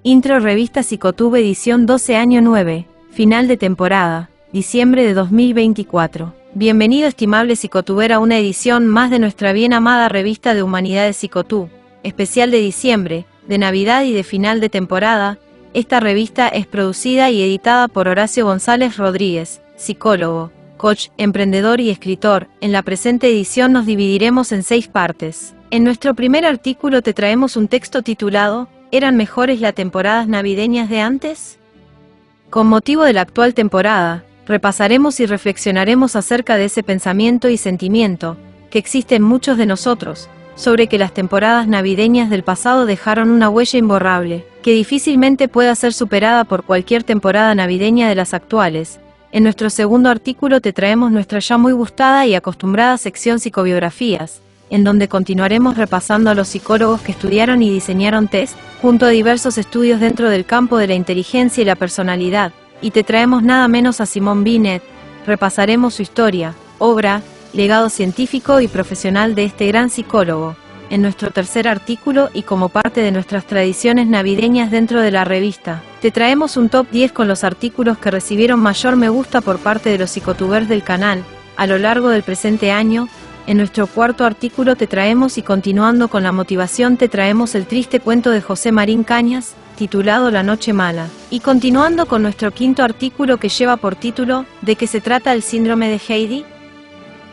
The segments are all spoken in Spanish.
Intro Revista Psicotube edición 12 año 9, final de temporada, diciembre de 2024. Bienvenido estimable psicotuber a una edición más de nuestra bien amada revista de Humanidades Psicotú, especial de diciembre, de Navidad y de final de temporada. Esta revista es producida y editada por Horacio González Rodríguez, psicólogo, coach, emprendedor y escritor. En la presente edición nos dividiremos en 6 partes. En nuestro primer artículo te traemos un texto titulado ¿Eran mejores las temporadas navideñas de antes? Con motivo de la actual temporada, repasaremos y reflexionaremos acerca de ese pensamiento y sentimiento que existe en muchos de nosotros, sobre que las temporadas navideñas del pasado dejaron una huella imborrable, que difícilmente pueda ser superada por cualquier temporada navideña de las actuales. En nuestro segundo artículo te traemos nuestra ya muy gustada y acostumbrada sección Psicobiografías, en donde continuaremos repasando a los psicólogos que estudiaron y diseñaron test, junto a diversos estudios dentro del campo de la inteligencia y la personalidad, y te traemos nada menos a Simon Binet. Repasaremos su historia, obra, legado científico y profesional de este gran psicólogo. En nuestro tercer artículo y como parte de nuestras tradiciones navideñas dentro de la revista, te traemos un top 10 con los artículos que recibieron mayor me gusta por parte de los psicotubers del canal, a lo largo del presente año. En nuestro cuarto artículo te traemos y continuando con la motivación te traemos el triste cuento de José Marín Cañas, titulado La Noche Mala. Y continuando con nuestro quinto artículo que lleva por título ¿De qué se trata el síndrome de Heidi?,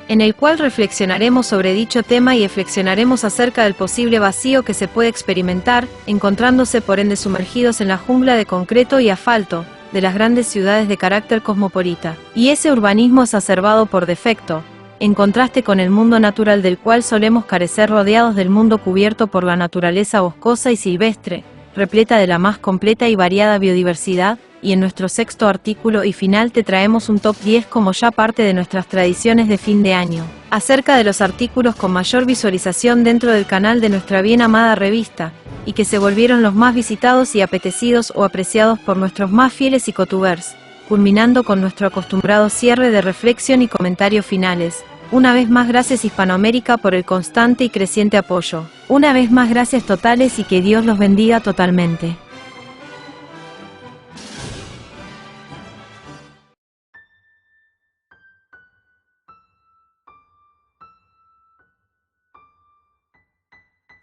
en el cual reflexionaremos sobre dicho tema y reflexionaremos acerca del posible vacío que se puede experimentar, encontrándose por ende sumergidos en la jungla de concreto y asfalto de las grandes ciudades de carácter cosmopolita. Y ese urbanismo exacerbado por defecto, en contraste con el mundo natural del cual solemos carecer, rodeados del mundo cubierto por la naturaleza boscosa y silvestre, repleta de la más completa y variada biodiversidad. Y en nuestro sexto artículo y final te traemos un top 10 como ya parte de nuestras tradiciones de fin de año, acerca de los artículos con mayor visualización dentro del canal de nuestra bien amada revista, y que se volvieron los más visitados y apetecidos o apreciados por nuestros más fieles psicotubers, culminando con nuestro acostumbrado cierre de reflexión y comentarios finales. Una vez más gracias Hispanoamérica por el constante y creciente apoyo. Una vez más gracias totales y que Dios los bendiga totalmente.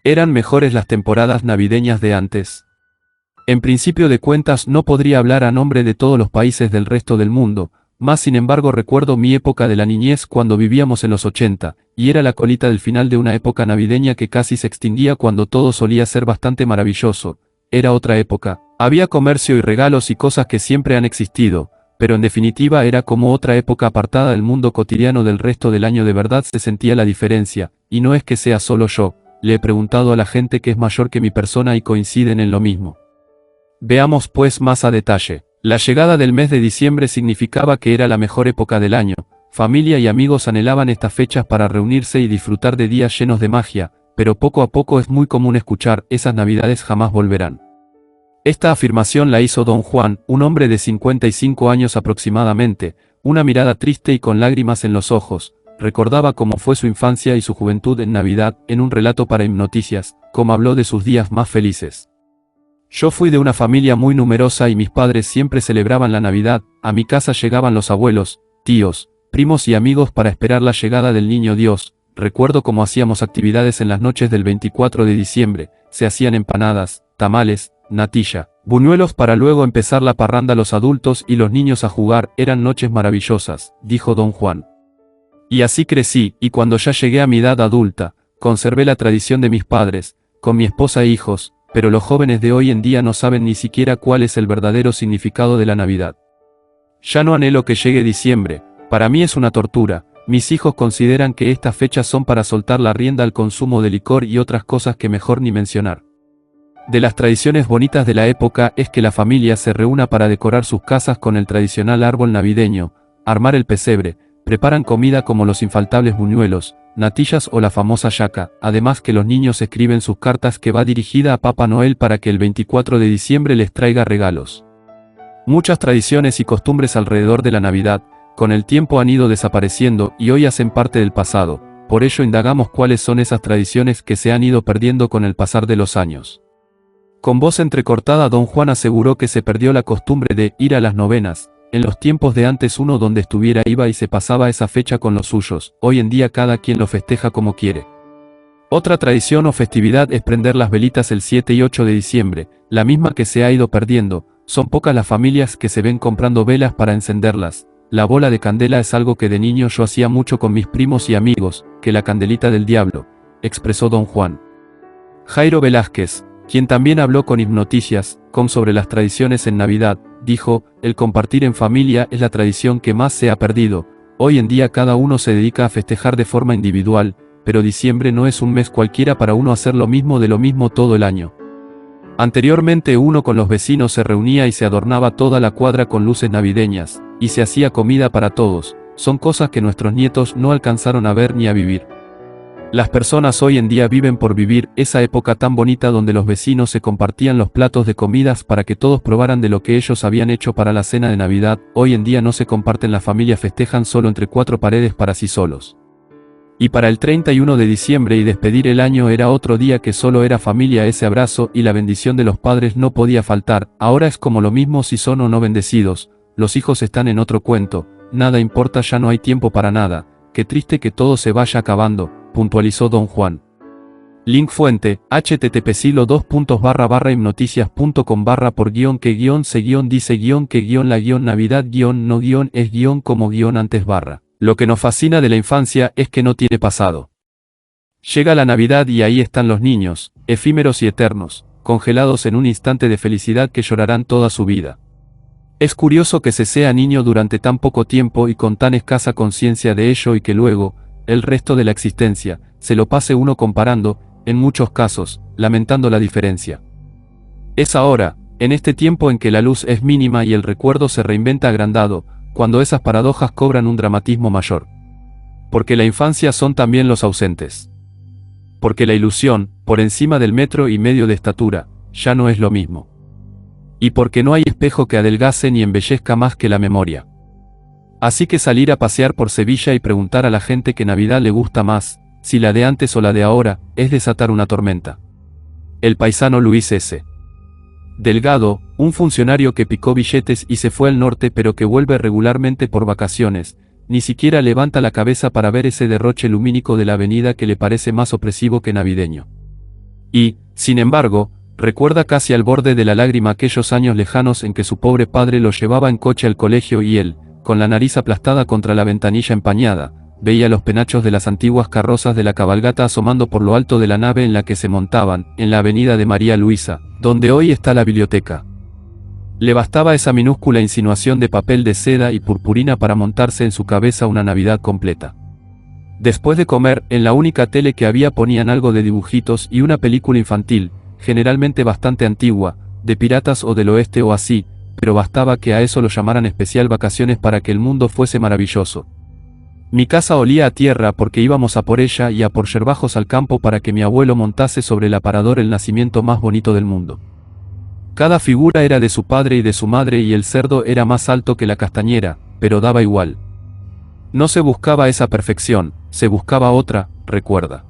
¿Eran mejores las temporadas navideñas de antes? En principio de cuentas no podría hablar a nombre de todos los países del resto del mundo, más sin embargo recuerdo mi época de la niñez cuando vivíamos en los 80, y era la colita del final de una época navideña que casi se extinguía cuando todo solía ser bastante maravilloso. Era otra época, había comercio y regalos y cosas que siempre han existido, pero en definitiva era como otra época apartada del mundo cotidiano del resto del año. De verdad se sentía la diferencia, y no es que sea solo yo. Le he preguntado a la gente que es mayor que mi persona y coinciden en lo mismo. Veamos pues más a detalle. La llegada del mes de diciembre significaba que era la mejor época del año. Familia y amigos anhelaban estas fechas para reunirse y disfrutar de días llenos de magia, pero poco a poco es muy común escuchar, esas navidades jamás volverán. Esta afirmación la hizo Don Juan, un hombre de 55 años aproximadamente, una mirada triste y con lágrimas en los ojos. Recordaba cómo fue su infancia y su juventud en Navidad, en un relato para Hipnoticias, cómo habló de sus días más felices. Yo fui de una familia muy numerosa y mis padres siempre celebraban la Navidad. A mi casa llegaban los abuelos, tíos, primos y amigos para esperar la llegada del niño Dios. Recuerdo cómo hacíamos actividades en las noches del 24 de diciembre, se hacían empanadas, tamales, natilla, buñuelos para luego empezar la parranda los adultos y los niños a jugar. Eran noches maravillosas, dijo Don Juan. Y así crecí, y cuando ya llegué a mi edad adulta, conservé la tradición de mis padres, con mi esposa e hijos, pero los jóvenes de hoy en día no saben ni siquiera cuál es el verdadero significado de la Navidad. Ya no anhelo que llegue diciembre, para mí es una tortura. Mis hijos consideran que estas fechas son para soltar la rienda al consumo de licor y otras cosas que mejor ni mencionar. De las tradiciones bonitas de la época es que la familia se reúna para decorar sus casas con el tradicional árbol navideño, armar el pesebre, preparan comida como los infaltables buñuelos, natillas o la famosa yaca, además que los niños escriben sus cartas que va dirigida a Papá Noel para que el 24 de diciembre les traiga regalos. Muchas tradiciones y costumbres alrededor de la Navidad, con el tiempo han ido desapareciendo y hoy hacen parte del pasado, por ello indagamos cuáles son esas tradiciones que se han ido perdiendo con el pasar de los años. Con voz entrecortada don Juan aseguró que se perdió la costumbre de ir a las novenas. En los tiempos de antes uno donde estuviera iba y se pasaba esa fecha con los suyos, hoy en día cada quien lo festeja como quiere. Otra tradición o festividad es prender las velitas el 7 y 8 de diciembre, la misma que se ha ido perdiendo. Son pocas las familias que se ven comprando velas para encenderlas. La bola de candela es algo que de niño yo hacía mucho con mis primos y amigos, que la candelita del diablo, expresó don Juan. Jairo Velázquez, quien también habló con Hipnoticias.com sobre las tradiciones en Navidad, dijo, el compartir en familia es la tradición que más se ha perdido. Hoy en día cada uno se dedica a festejar de forma individual, pero diciembre no es un mes cualquiera para uno hacer lo mismo de lo mismo todo el año. Anteriormente uno con los vecinos se reunía y se adornaba toda la cuadra con luces navideñas, y se hacía comida para todos. Son cosas que nuestros nietos no alcanzaron a ver ni a vivir. Las personas hoy en día viven por vivir esa época tan bonita donde los vecinos se compartían los platos de comidas para que todos probaran de lo que ellos habían hecho para la cena de Navidad. Hoy en día no se comparten, las familias festejan solo entre cuatro paredes para sí solos. Y para el 31 de diciembre y despedir el año era otro día que solo era familia, ese abrazo y la bendición de los padres no podía faltar. Ahora es como lo mismo si son o no bendecidos, los hijos están en otro cuento, nada importa, ya no hay tiempo para nada, qué triste que todo se vaya acabando, puntualizó don Juan. Link fuente, http://hipnoticias.com/ por _que_ se -que -la -navidad -no -es como -antes /. Lo que nos fascina de la infancia es que no tiene pasado. Llega la Navidad y ahí están los niños, efímeros y eternos, congelados en un instante de felicidad que llorarán toda su vida. Es curioso que se sea niño durante tan poco tiempo y con tan escasa conciencia de ello y que luego, el resto de la existencia, se lo pase uno comparando, en muchos casos, lamentando la diferencia. Es ahora, en este tiempo en que la luz es mínima y el recuerdo se reinventa agrandado, cuando esas paradojas cobran un dramatismo mayor. Porque la infancia son también los ausentes. Porque la ilusión, por encima del 1,5 metros de estatura, ya no es lo mismo. Y porque no hay espejo que adelgace ni embellezca más que la memoria. Así que salir a pasear por Sevilla y preguntar a la gente qué Navidad le gusta más, si la de antes o la de ahora, es desatar una tormenta. El paisano Luis S. Delgado, un funcionario que picó billetes y se fue al norte pero que vuelve regularmente por vacaciones, ni siquiera levanta la cabeza para ver ese derroche lumínico de la avenida que le parece más opresivo que navideño. Y, sin embargo, recuerda casi al borde de la lágrima aquellos años lejanos en que su pobre padre lo llevaba en coche al colegio y él, con la nariz aplastada contra la ventanilla empañada, veía los penachos de las antiguas carrozas de la cabalgata asomando por lo alto de la nave en la que se montaban, en la avenida de María Luisa, donde hoy está la biblioteca. Le bastaba esa minúscula insinuación de papel de seda y purpurina para montarse en su cabeza una Navidad completa. Después de comer, en la única tele que había ponían algo de dibujitos y una película infantil, generalmente bastante antigua, de piratas o del oeste o así, pero bastaba que a eso lo llamaran especial vacaciones para que el mundo fuese maravilloso. Mi casa olía a tierra porque íbamos a por ella y a por yerbajos al campo para que mi abuelo montase sobre el aparador el nacimiento más bonito del mundo. Cada figura era de su padre y de su madre y el cerdo era más alto que la castañera, pero daba igual. No se buscaba esa perfección, se buscaba otra, recuerda.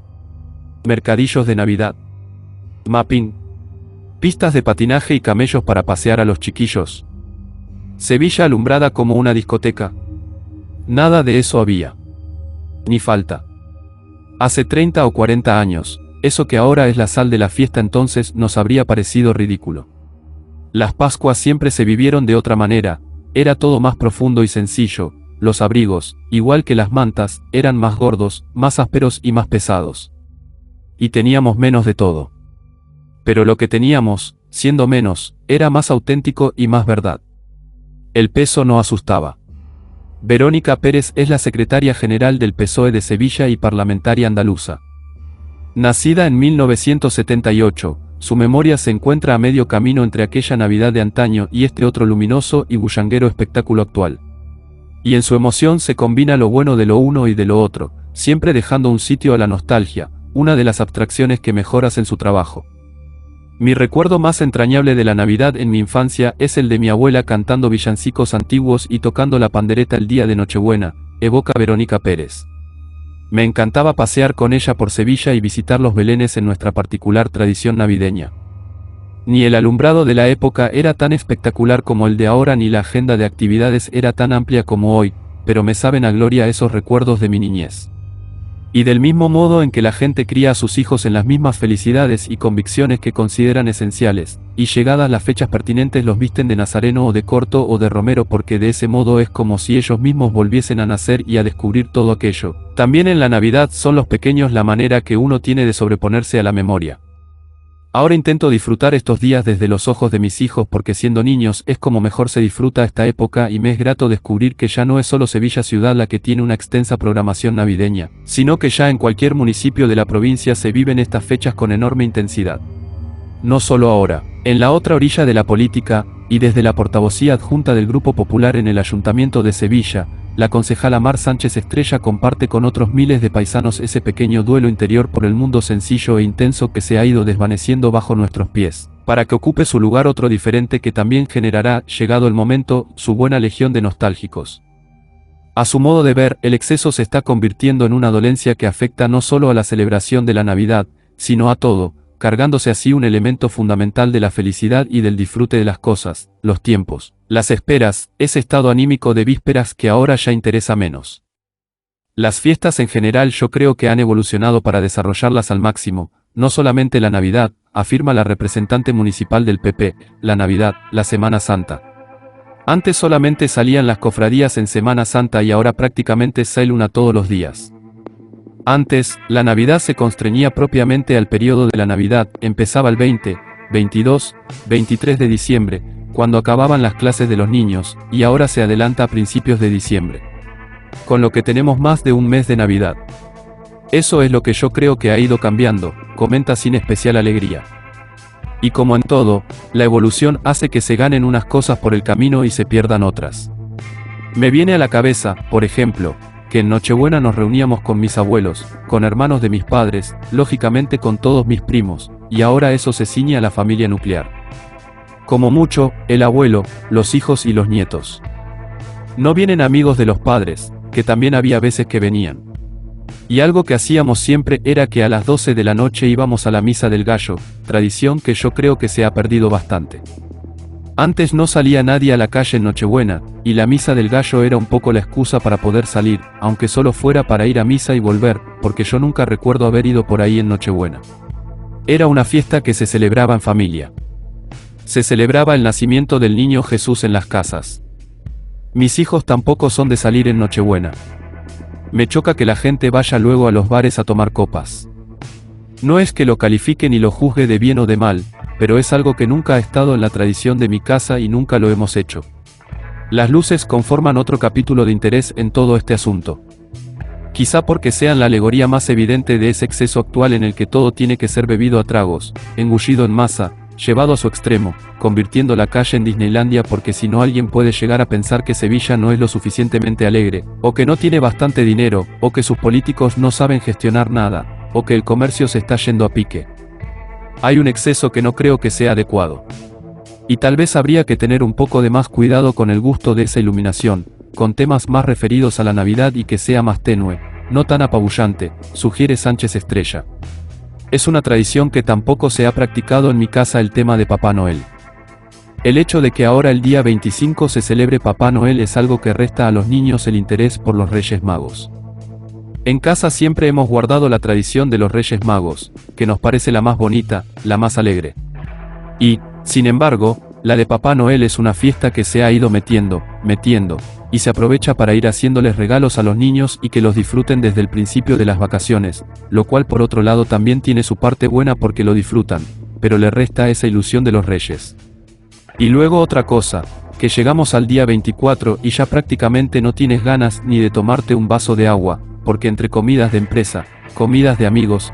Mercadillos de Navidad. Mapping. Pistas de patinaje y camellos para pasear a los chiquillos. Sevilla alumbrada como una discoteca. Nada de eso había. Ni falta. Hace 30 o 40 años, eso que ahora es la sal de la fiesta entonces nos habría parecido ridículo. Las Pascuas siempre se vivieron de otra manera, era todo más profundo y sencillo, los abrigos, igual que las mantas, eran más gordos, más ásperos y más pesados. Y teníamos menos de todo. Pero lo que teníamos, siendo menos, era más auténtico y más verdad. El peso no asustaba. Verónica Pérez es la secretaria general del PSOE de Sevilla y parlamentaria andaluza. Nacida en 1978, su memoria se encuentra a medio camino entre aquella Navidad de antaño y este otro luminoso y bullanguero espectáculo actual. Y en su emoción se combina lo bueno de lo uno y de lo otro, siempre dejando un sitio a la nostalgia, una de las abstracciones que mejor hacen su trabajo. Mi recuerdo más entrañable de la Navidad en mi infancia es el de mi abuela cantando villancicos antiguos y tocando la pandereta el día de Nochebuena, evoca Verónica Pérez. Me encantaba pasear con ella por Sevilla y visitar los belenes en nuestra particular tradición navideña. Ni el alumbrado de la época era tan espectacular como el de ahora ni la agenda de actividades era tan amplia como hoy, pero me saben a gloria esos recuerdos de mi niñez. Y del mismo modo en que la gente cría a sus hijos en las mismas felicidades y convicciones que consideran esenciales, y llegadas las fechas pertinentes los visten de nazareno o de corto o de romero porque de ese modo es como si ellos mismos volviesen a nacer y a descubrir todo aquello. También en la Navidad son los pequeños la manera que uno tiene de sobreponerse a la memoria. Ahora intento disfrutar estos días desde los ojos de mis hijos porque siendo niños es como mejor se disfruta esta época y me es grato descubrir que ya no es solo Sevilla ciudad la que tiene una extensa programación navideña, sino que ya en cualquier municipio de la provincia se viven estas fechas con enorme intensidad. No solo ahora. En la otra orilla de la política, y desde la portavocía adjunta del Grupo Popular en el Ayuntamiento de Sevilla, la concejala Mar Sánchez Estrella comparte con otros miles de paisanos ese pequeño duelo interior por el mundo sencillo e intenso que se ha ido desvaneciendo bajo nuestros pies, para que ocupe su lugar otro diferente que también generará, llegado el momento, su buena legión de nostálgicos. A su modo de ver, el exceso se está convirtiendo en una dolencia que afecta no solo a la celebración de la Navidad, sino a todo, cargándose así un elemento fundamental de la felicidad y del disfrute de las cosas, los tiempos, las esperas, ese estado anímico de vísperas que ahora ya interesa menos. Las fiestas en general yo creo que han evolucionado para desarrollarlas al máximo, no solamente la Navidad, afirma la representante municipal del PP, la Navidad, la Semana Santa. Antes solamente salían las cofradías en Semana Santa y ahora prácticamente sale una todos los días. Antes, la Navidad se constreñía propiamente al periodo de la Navidad, empezaba el 20, 22, 23 de diciembre, cuando acababan las clases de los niños, y ahora se adelanta a principios de diciembre. Con lo que tenemos más de un mes de Navidad. Eso es lo que yo creo que ha ido cambiando, comenta sin especial alegría. Y como en todo, la evolución hace que se ganen unas cosas por el camino y se pierdan otras. Me viene a la cabeza, por ejemplo, que en Nochebuena nos reuníamos con mis abuelos, con hermanos de mis padres, lógicamente con todos mis primos, y ahora eso se ciñe a la familia nuclear. Como mucho, el abuelo, los hijos y los nietos. No vienen amigos de los padres, que también había veces que venían. Y algo que hacíamos siempre era que a las 12 de la noche íbamos a la misa del gallo, tradición que yo creo que se ha perdido bastante. Antes no salía nadie a la calle en Nochebuena, y la misa del gallo era un poco la excusa para poder salir, aunque solo fuera para ir a misa y volver, porque yo nunca recuerdo haber ido por ahí en Nochebuena. Era una fiesta que se celebraba en familia. Se celebraba el nacimiento del niño Jesús en las casas. Mis hijos tampoco son de salir en Nochebuena. Me choca que la gente vaya luego a los bares a tomar copas. No es que lo califique ni lo juzgue de bien o de mal, pero es algo que nunca ha estado en la tradición de mi casa y nunca lo hemos hecho. Las luces conforman otro capítulo de interés en todo este asunto. Quizá porque sean la alegoría más evidente de ese exceso actual en el que todo tiene que ser bebido a tragos, engullido en masa, llevado a su extremo, convirtiendo la calle en Disneylandia porque si no alguien puede llegar a pensar que Sevilla no es lo suficientemente alegre, o que no tiene bastante dinero, o que sus políticos no saben gestionar nada, o que el comercio se está yendo a pique. Hay un exceso que no creo que sea adecuado. Y tal vez habría que tener un poco de más cuidado con el gusto de esa iluminación, con temas más referidos a la Navidad y que sea más tenue, no tan apabullante, sugiere Sánchez Estrella. Es una tradición que tampoco se ha practicado en mi casa el tema de Papá Noel. El hecho de que ahora el día 25 se celebre Papá Noel es algo que resta a los niños el interés por los Reyes Magos. En casa siempre hemos guardado la tradición de los Reyes Magos, que nos parece la más bonita, la más alegre. Y, sin embargo, la de Papá Noel es una fiesta que se ha ido metiendo, y se aprovecha para ir haciéndoles regalos a los niños y que los disfruten desde el principio de las vacaciones, lo cual por otro lado también tiene su parte buena porque lo disfrutan, pero le resta esa ilusión de los Reyes. Y luego otra cosa, que llegamos al día 24 y ya prácticamente no tienes ganas ni de tomarte un vaso de agua, porque entre comidas de empresa, comidas de amigos,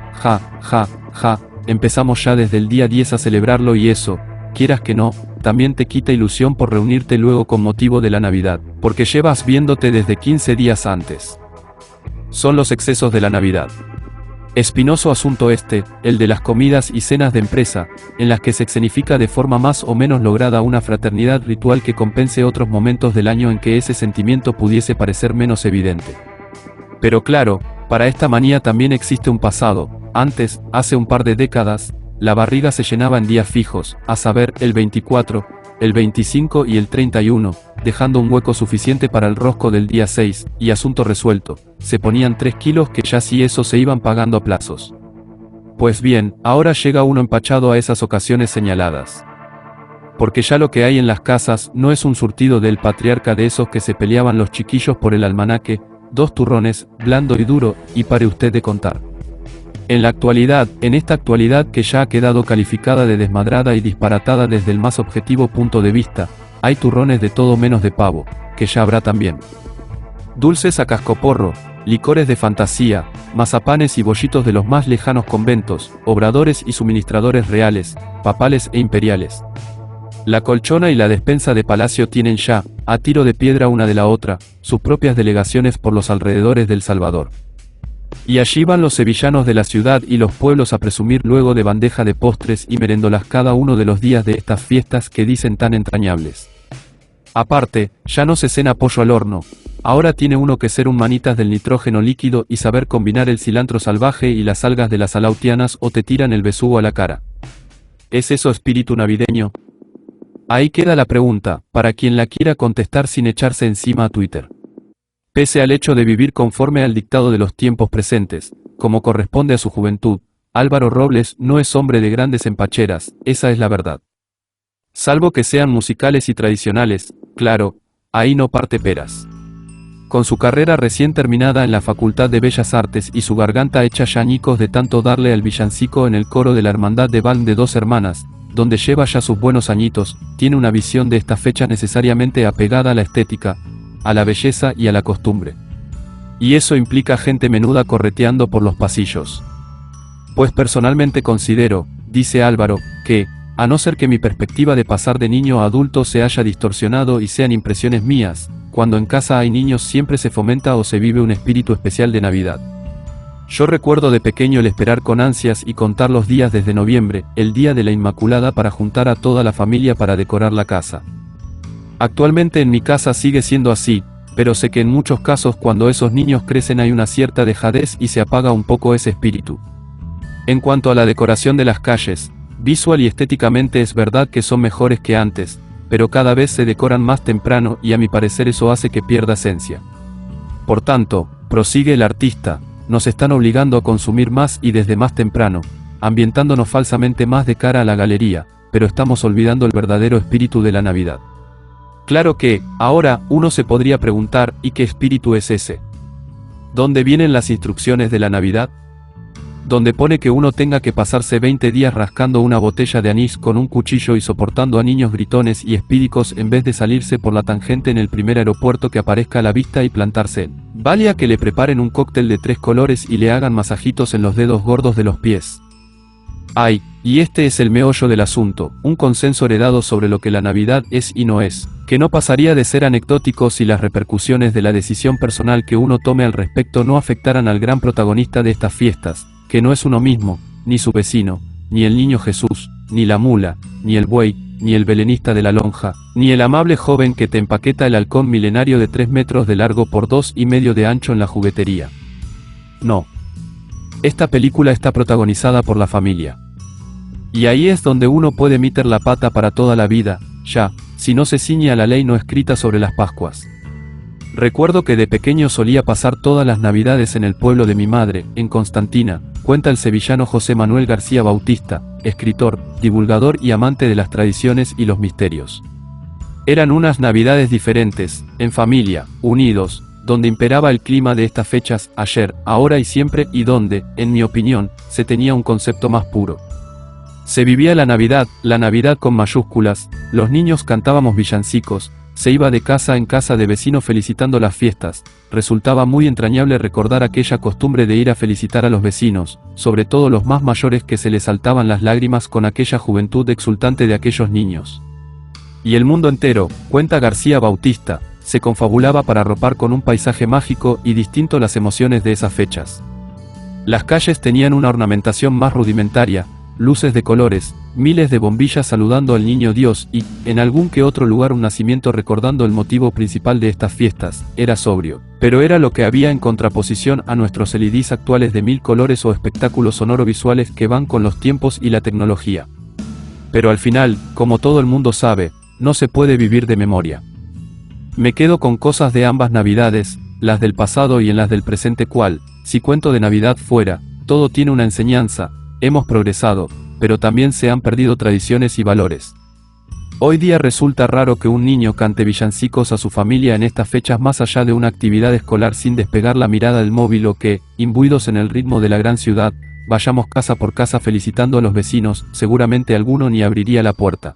empezamos ya desde el día 10 a celebrarlo y eso, quieras que no, también te quita ilusión por reunirte luego con motivo de la Navidad, porque llevas viéndote desde 15 días antes. Son los excesos de la Navidad. Espinoso asunto este, el de las comidas y cenas de empresa, en las que se escenifica de forma más o menos lograda una fraternidad ritual que compense otros momentos del año en que ese sentimiento pudiese parecer menos evidente. Pero claro, para esta manía también existe un pasado. Antes, hace un par de décadas, la barriga se llenaba en días fijos, a saber, el 24, el 25 y el 31, dejando un hueco suficiente para el rosco del día 6, y asunto resuelto, se ponían 3 kilos que ya si eso se iban pagando a plazos. Pues bien, ahora llega uno empachado a esas ocasiones señaladas. Porque ya lo que hay en las casas no es un surtido del patriarca de esos que se peleaban los chiquillos por el almanaque, 2 turrones, blando y duro, y pare usted de contar. En la actualidad, en esta actualidad que ya ha quedado calificada de desmadrada y disparatada desde el más objetivo punto de vista, hay turrones de todo menos de pavo, que ya habrá también. Dulces a cascoporro, licores de fantasía, mazapanes y bollitos de los más lejanos conventos, obradores y suministradores reales, papales e imperiales. La colchona y la despensa de palacio tienen ya, a tiro de piedra una de la otra, sus propias delegaciones por los alrededores del Salvador. Y allí van los sevillanos de la ciudad y los pueblos a presumir luego de bandeja de postres y merendolas cada uno de los días de estas fiestas que dicen tan entrañables. Aparte, ya no se cena pollo al horno, ahora tiene uno que ser un manitas del nitrógeno líquido y saber combinar el cilantro salvaje y las algas de las alautianas o te tiran el besugo a la cara. ¿Es eso espíritu navideño? Ahí queda la pregunta, para quien la quiera contestar sin echarse encima a Twitter. Pese al hecho de vivir conforme al dictado de los tiempos presentes, como corresponde a su juventud, Álvaro Robles no es hombre de grandes empacheras, esa es la verdad. Salvo que sean musicales y tradicionales, claro, ahí no parte peras. Con su carrera recién terminada en la Facultad de Bellas Artes y su garganta hecha ya añicos de tanto darle al villancico en el coro de la Hermandad de Balm de 2 Hermanas, donde lleva ya sus buenos añitos, tiene una visión de esta fecha necesariamente apegada a la estética, a la belleza y a la costumbre. Y eso implica gente menuda correteando por los pasillos. Pues personalmente considero, dice Álvaro, que, a no ser que mi perspectiva de pasar de niño a adulto se haya distorsionado y sean impresiones mías, cuando en casa hay niños siempre se fomenta o se vive un espíritu especial de Navidad. Yo recuerdo de pequeño el esperar con ansias y contar los días desde noviembre, el día de la Inmaculada, para juntar a toda la familia para decorar la casa. Actualmente en mi casa sigue siendo así, pero sé que en muchos casos cuando esos niños crecen hay una cierta dejadez y se apaga un poco ese espíritu. En cuanto a la decoración de las calles, visual y estéticamente es verdad que son mejores que antes, pero cada vez se decoran más temprano y a mi parecer eso hace que pierda esencia. Por tanto, prosigue el artista, nos están obligando a consumir más y desde más temprano, ambientándonos falsamente más de cara a la galería, pero estamos olvidando el verdadero espíritu de la Navidad. Claro que, ahora, uno se podría preguntar, ¿y qué espíritu es ese? ¿Dónde vienen las instrucciones de la Navidad? Donde pone que uno tenga que pasarse 20 días rascando una botella de anís con un cuchillo y soportando a niños gritones y espídicos en vez de salirse por la tangente en el primer aeropuerto que aparezca a la vista y plantarse en. Vale a que le preparen un cóctel de 3 colores y le hagan masajitos en los dedos gordos de los pies. Ay, y este es el meollo del asunto, un consenso heredado sobre lo que la Navidad es y no es, que no pasaría de ser anecdótico si las repercusiones de la decisión personal que uno tome al respecto no afectaran al gran protagonista de estas fiestas, que no es uno mismo, ni su vecino, ni el niño Jesús, ni la mula, ni el buey, ni el belenista de la lonja, ni el amable joven que te empaqueta el halcón milenario de 3 metros de largo por 2,5 de ancho en la juguetería. No. Esta película está protagonizada por la familia. Y ahí es donde uno puede meter la pata para toda la vida, ya, si no se ciñe a la ley no escrita sobre las Pascuas. Recuerdo que de pequeño solía pasar todas las Navidades en el pueblo de mi madre, en Constantina, cuenta el sevillano José Manuel García Bautista, escritor, divulgador y amante de las tradiciones y los misterios. Eran unas Navidades diferentes, en familia, unidos, donde imperaba el clima de estas fechas, ayer, ahora y siempre, y donde, en mi opinión, se tenía un concepto más puro. Se vivía la Navidad con mayúsculas, los niños cantábamos villancicos, se iba de casa en casa de vecinos felicitando las fiestas, resultaba muy entrañable recordar aquella costumbre de ir a felicitar a los vecinos, sobre todo los más mayores que se les saltaban las lágrimas con aquella juventud exultante de aquellos niños. Y el mundo entero, cuenta García Bautista, se confabulaba para arropar con un paisaje mágico y distinto las emociones de esas fechas. Las calles tenían una ornamentación más rudimentaria, luces de colores, miles de bombillas saludando al niño Dios y, en algún que otro lugar un nacimiento recordando el motivo principal de estas fiestas. Era sobrio, pero era lo que había en contraposición a nuestros LEDs actuales de 1000 colores o espectáculos sonoro-visuales que van con los tiempos y la tecnología. Pero al final, como todo el mundo sabe, no se puede vivir de memoria. Me quedo con cosas de ambas navidades, las del pasado y en las del presente cual, si cuento de Navidad fuera, todo tiene una enseñanza, hemos progresado, pero también se han perdido tradiciones y valores. Hoy día resulta raro que un niño cante villancicos a su familia en estas fechas más allá de una actividad escolar sin despegar la mirada del móvil o que, imbuidos en el ritmo de la gran ciudad, vayamos casa por casa felicitando a los vecinos, seguramente alguno ni abriría la puerta.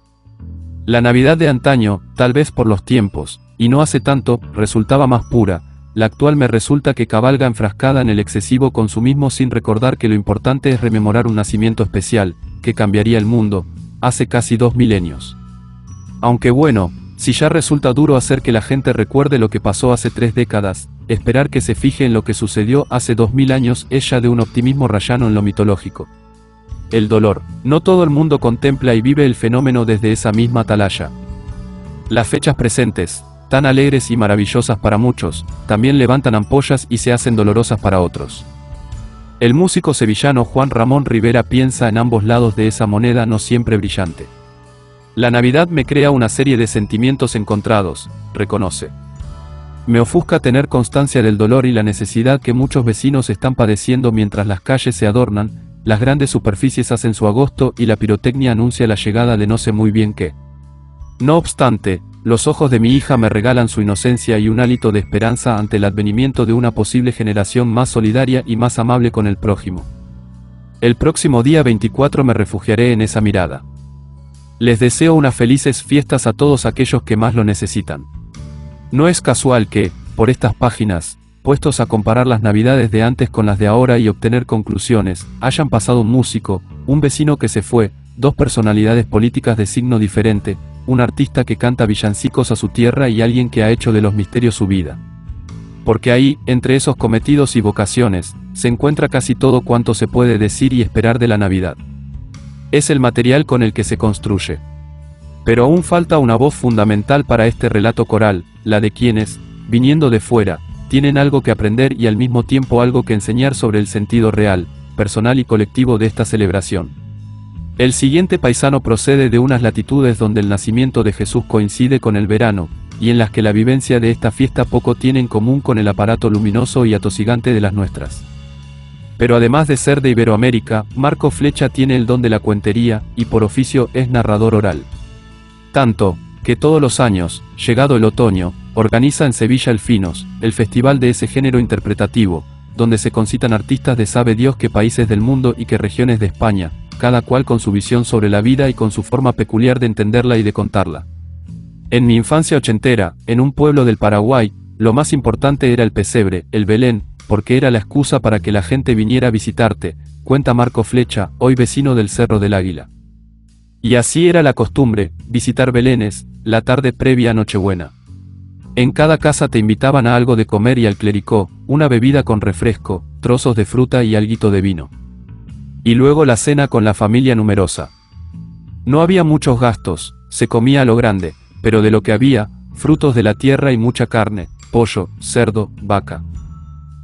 La Navidad de antaño, tal vez por los tiempos, y no hace tanto, resultaba más pura. La actual me resulta que cabalga enfrascada en el excesivo consumismo sin recordar que lo importante es rememorar un nacimiento especial, que cambiaría el mundo, hace casi 2 milenios. Aunque bueno, si ya resulta duro hacer que la gente recuerde lo que pasó hace 3 décadas, esperar que se fije en lo que sucedió hace 2000 años es ya de un optimismo rayano en lo mitológico. El dolor. No todo el mundo contempla y vive el fenómeno desde esa misma atalaya. Las fechas presentes, tan alegres y maravillosas para muchos, también levantan ampollas y se hacen dolorosas para otros. El músico sevillano Juan Ramón Rivera piensa en ambos lados de esa moneda no siempre brillante. La Navidad me crea una serie de sentimientos encontrados, reconoce. Me ofusca tener constancia del dolor y la necesidad que muchos vecinos están padeciendo mientras las calles se adornan, las grandes superficies hacen su agosto y la pirotecnia anuncia la llegada de no sé muy bien qué. No obstante, los ojos de mi hija me regalan su inocencia y un hálito de esperanza ante el advenimiento de una posible generación más solidaria y más amable con el prójimo. El próximo día 24 me refugiaré en esa mirada. Les deseo unas felices fiestas a todos aquellos que más lo necesitan. No es casual que, por estas páginas, puestos a comparar las navidades de antes con las de ahora y obtener conclusiones, hayan pasado un músico, un vecino que se fue, 2 personalidades políticas de signo diferente, un artista que canta villancicos a su tierra y alguien que ha hecho de los misterios su vida. Porque ahí, entre esos cometidos y vocaciones, se encuentra casi todo cuanto se puede decir y esperar de la Navidad. Es el material con el que se construye. Pero aún falta una voz fundamental para este relato coral, la de quienes, viniendo de fuera, tienen algo que aprender y al mismo tiempo algo que enseñar sobre el sentido real, personal y colectivo de esta celebración. El siguiente paisano procede de unas latitudes donde el nacimiento de Jesús coincide con el verano, y en las que la vivencia de esta fiesta poco tiene en común con el aparato luminoso y atosigante de las nuestras. Pero además de ser de Iberoamérica, Marco Flecha tiene el don de la cuentería, y por oficio es narrador oral. Tanto, que todos los años, llegado el otoño, organiza en Sevilla el Finos, el festival de ese género interpretativo, donde se concitan artistas de sabe Dios qué países del mundo y qué regiones de España, cada cual con su visión sobre la vida y con su forma peculiar de entenderla y de contarla. En mi infancia ochentera, en un pueblo del Paraguay, lo más importante era el pesebre, el Belén, porque era la excusa para que la gente viniera a visitarte, cuenta Marco Flecha, hoy vecino del Cerro del Águila. Y así era la costumbre, visitar Belénes, la tarde previa a Nochebuena. En cada casa te invitaban a algo de comer y al clericó, una bebida con refresco, trozos de fruta y alguito de vino. Y luego la cena con la familia numerosa. No había muchos gastos, se comía a lo grande, pero de lo que había, frutos de la tierra y mucha carne, pollo, cerdo, vaca.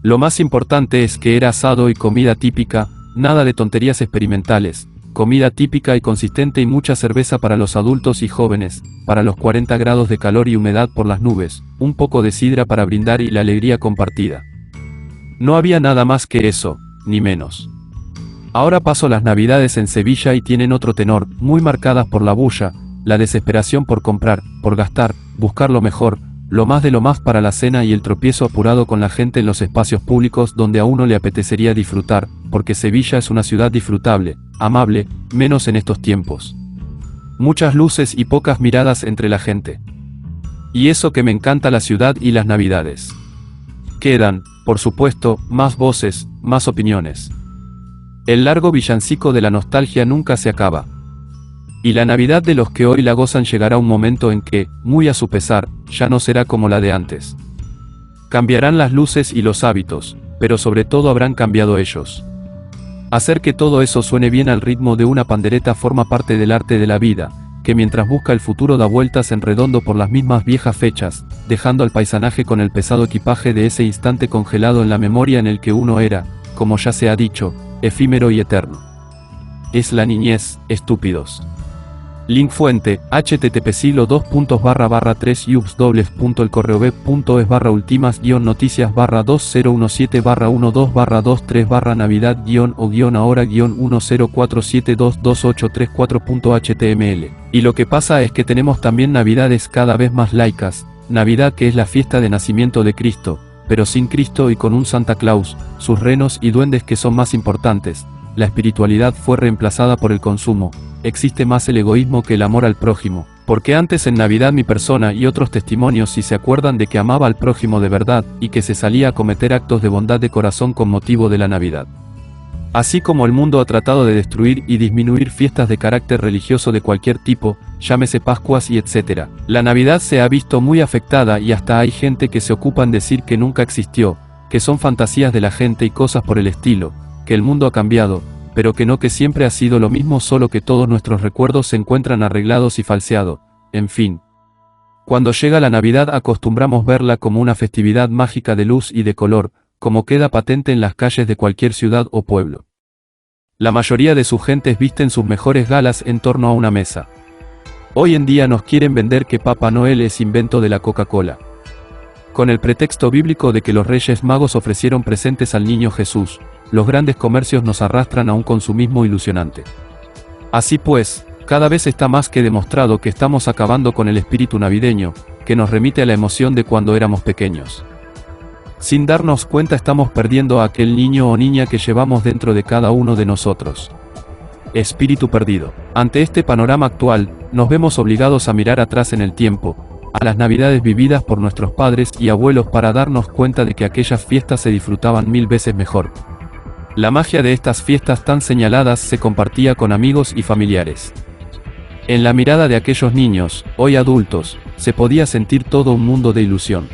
Lo más importante es que era asado y comida típica, nada de tonterías experimentales, comida típica y consistente y mucha cerveza para los adultos y jóvenes, para los 40 grados de calor y humedad por las nubes, un poco de sidra para brindar y la alegría compartida. No había nada más que eso, ni menos. Ahora paso las navidades en Sevilla y tienen otro tenor, muy marcadas por la bulla, la desesperación por comprar, por gastar, buscar lo mejor, lo más de lo más para la cena y el tropiezo apurado con la gente en los espacios públicos donde a uno le apetecería disfrutar, porque Sevilla es una ciudad disfrutable, amable, menos en estos tiempos. Muchas luces y pocas miradas entre la gente. Y eso que me encanta la ciudad y las navidades. Quedan, por supuesto, más voces, más opiniones. El largo villancico de la nostalgia nunca se acaba. Y la Navidad de los que hoy la gozan llegará un momento en que, muy a su pesar, ya no será como la de antes. Cambiarán las luces y los hábitos, pero sobre todo habrán cambiado ellos. Hacer que todo eso suene bien al ritmo de una pandereta forma parte del arte de la vida, que mientras busca el futuro da vueltas en redondo por las mismas viejas fechas, dejando al paisanaje con el pesado equipaje de ese instante congelado en la memoria en el que uno era, como ya se ha dicho, efímero y eterno. Es la niñez, estúpidos. Link fuente, http://ultimas-noticias-2017-2013-1017-10ahora-101047222834.html. Y lo que pasa es que tenemos también navidades cada vez más laicas, Navidad que es la fiesta de nacimiento de Cristo, pero sin Cristo y con un Santa Claus, sus renos y duendes que son más importantes. La espiritualidad fue reemplazada por el consumo, existe más el egoísmo que el amor al prójimo, porque antes en Navidad mi persona y otros testimonios si se acuerdan de que amaba al prójimo de verdad y que se salía a cometer actos de bondad de corazón con motivo de la Navidad. Así como el mundo ha tratado de destruir y disminuir fiestas de carácter religioso de cualquier tipo, llámese Pascuas y etc., la Navidad se ha visto muy afectada y hasta hay gente que se ocupa en decir que nunca existió, que son fantasías de la gente y cosas por el estilo, que el mundo ha cambiado, pero que no, que siempre ha sido lo mismo, solo que todos nuestros recuerdos se encuentran arreglados y falseados, en fin. Cuando llega la Navidad acostumbramos verla como una festividad mágica de luz y de color, como queda patente en las calles de cualquier ciudad o pueblo. La mayoría de sus gentes visten sus mejores galas en torno a una mesa. Hoy en día nos quieren vender que Papá Noel es invento de la Coca-Cola, con el pretexto bíblico de que los Reyes Magos ofrecieron presentes al niño Jesús. Los grandes comercios nos arrastran a un consumismo ilusionante. Así pues, cada vez está más que demostrado que estamos acabando con el espíritu navideño, que nos remite a la emoción de cuando éramos pequeños. Sin darnos cuenta estamos perdiendo a aquel niño o niña que llevamos dentro de cada uno de nosotros. Espíritu perdido. Ante este panorama actual, nos vemos obligados a mirar atrás en el tiempo, a las Navidades vividas por nuestros padres y abuelos para darnos cuenta de que aquellas fiestas se disfrutaban 1000 veces mejor. La magia de estas fiestas tan señaladas se compartía con amigos y familiares. En la mirada de aquellos niños, hoy adultos, se podía sentir todo un mundo de ilusión.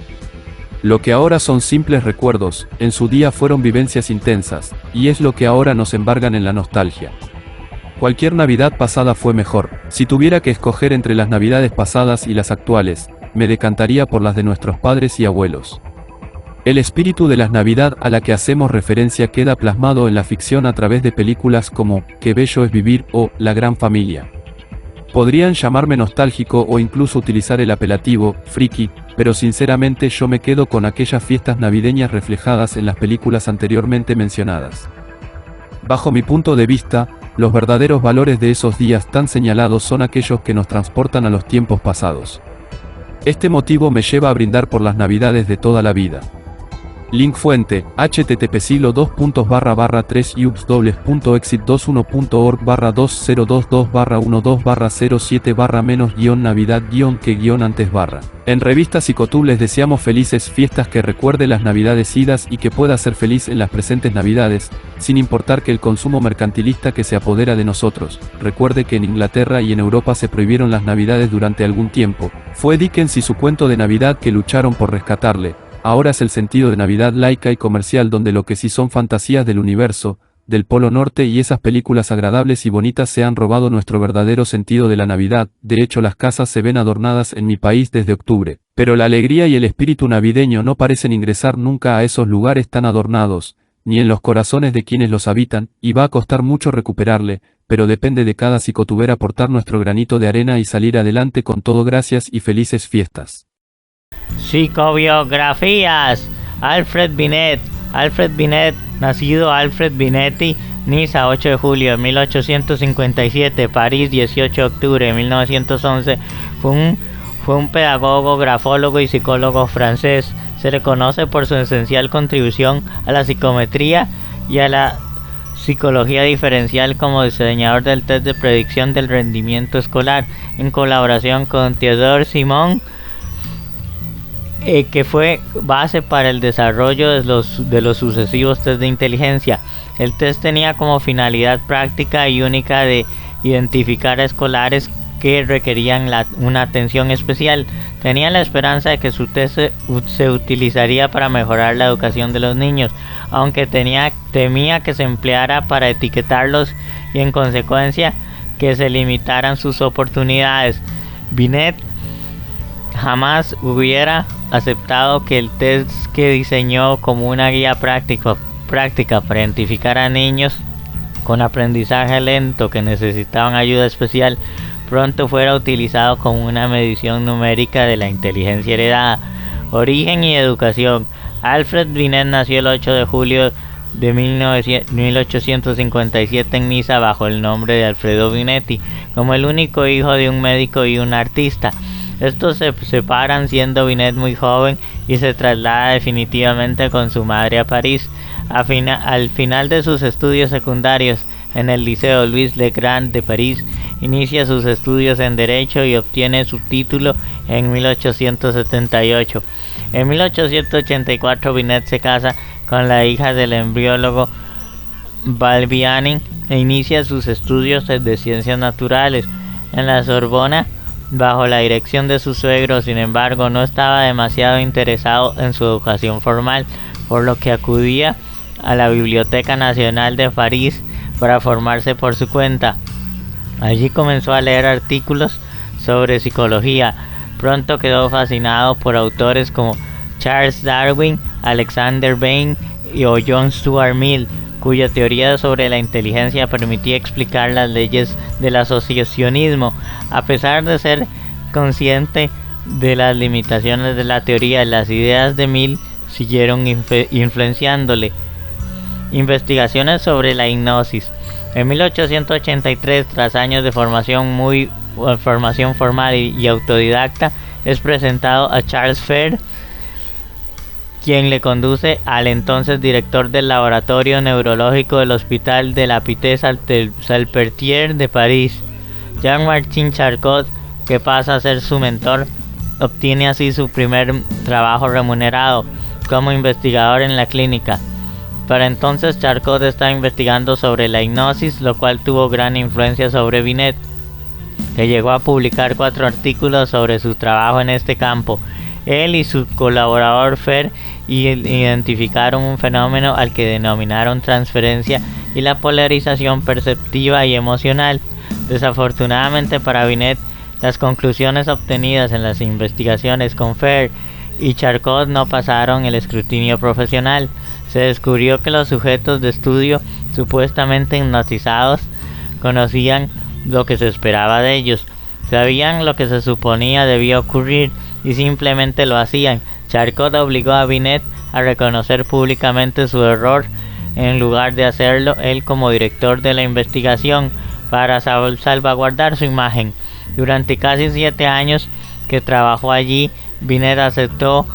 Lo que ahora son simples recuerdos, en su día fueron vivencias intensas, y es lo que ahora nos embargan en la nostalgia. Cualquier Navidad pasada fue mejor. Si tuviera que escoger entre las Navidades pasadas y las actuales, me decantaría por las de nuestros padres y abuelos. El espíritu de la Navidad a la que hacemos referencia queda plasmado en la ficción a través de películas como Qué bello es vivir o La gran familia. Podrían llamarme nostálgico o incluso utilizar el apelativo friki, pero sinceramente yo me quedo con aquellas fiestas navideñas reflejadas en las películas anteriormente mencionadas. Bajo mi punto de vista, los verdaderos valores de esos días tan señalados son aquellos que nos transportan a los tiempos pasados. Este motivo me lleva a brindar por las Navidades de toda la vida. Link fuente, http://3ubs.exit20.org/2012/07/-Navidad-que-antes-. En revista Psicotub les deseamos felices fiestas, que recuerde las Navidades idas y que pueda ser feliz en las presentes Navidades, sin importar que el consumo mercantilista que se apodera de nosotros. Recuerde que en Inglaterra y en Europa se prohibieron las Navidades durante algún tiempo. Fue Dickens y su cuento de Navidad que lucharon por rescatarle. Ahora es el sentido de Navidad laica y comercial, donde lo que sí son fantasías del universo, del Polo Norte y esas películas agradables y bonitas se han robado nuestro verdadero sentido de la Navidad. De hecho, las casas se ven adornadas en mi país desde octubre, pero la alegría y el espíritu navideño no parecen ingresar nunca a esos lugares tan adornados, ni en los corazones de quienes los habitan, y va a costar mucho recuperarle, pero depende de cada psicotuber aportar nuestro granito de arena y salir adelante con todo. Gracias y felices fiestas. Psicobiografías. Alfred Binet. Alfred Binet, nacido Alfred Binetti, Niza, 8 de julio de 1857, París, 18 de octubre de 1911, fue un pedagogo, grafólogo y psicólogo francés. Se reconoce por su esencial contribución a la psicometría y a la psicología diferencial como diseñador del test de predicción del rendimiento escolar, en colaboración con Theodore Simon, que fue base para el desarrollo de los sucesivos test de inteligencia. El test tenía como finalidad práctica y única de identificar a escolares que requerían una atención especial. Tenía la esperanza de que su test se utilizaría para mejorar la educación de los niños, aunque temía que se empleara para etiquetarlos y en consecuencia que se limitaran sus oportunidades. Binet jamás hubiera aceptado que el test que diseñó como una guía práctica para identificar a niños con aprendizaje lento que necesitaban ayuda especial pronto fuera utilizado como una medición numérica de la inteligencia heredada. Origen y educación. Alfred Binet nació el 8 de julio de 1857 en Niza bajo el nombre de Alfredo Binetti, como el único hijo de un médico y un artista. Estos se separan siendo Binet muy joven y se traslada definitivamente con su madre a París. Al final de sus estudios secundarios en el Liceo Louis Le Grand de París, inicia sus estudios en Derecho y obtiene su título en 1878. En 1884 Binet se casa con la hija del embriólogo Balbiani e inicia sus estudios de ciencias naturales en la Sorbona bajo la dirección de su suegro. Sin embargo, no estaba demasiado interesado en su educación formal, por lo que acudía a la Biblioteca Nacional de París para formarse por su cuenta. Allí comenzó a leer artículos sobre psicología. Pronto quedó fascinado por autores como Charles Darwin, Alexander Bain o John Stuart Mill, cuya teoría sobre la inteligencia permitía explicar las leyes del asociacionismo. A pesar de ser consciente de las limitaciones de la teoría, las ideas de Mill siguieron influenciándole. Investigaciones sobre la hipnosis. En 1883, tras años de formación formal y autodidacta, es presentado a Charles Fer, quien le conduce al entonces director del laboratorio neurológico del Hospital de la Pitié-Salpêtrière de París, Jean-Martin Charcot, que pasa a ser su mentor. Obtiene así su primer trabajo remunerado como investigador en la clínica. Para entonces Charcot estaba investigando sobre la hipnosis, lo cual tuvo gran influencia sobre Binet, que llegó a publicar 4 artículos sobre su trabajo en este campo. Él y su colaborador Fer identificaron un fenómeno al que denominaron transferencia y la polarización perceptiva y emocional. Desafortunadamente para Binet, las conclusiones obtenidas en las investigaciones con Fer y Charcot no pasaron el escrutinio profesional. Se descubrió que los sujetos de estudio supuestamente hipnotizados conocían lo que se esperaba de ellos, sabían lo que se suponía debía ocurrir y simplemente lo hacían. Charcot obligó a Binet a reconocer públicamente su error en lugar de hacerlo él como director de la investigación para salvaguardar su imagen. Durante casi 7 años que trabajó allí, Binet aceptó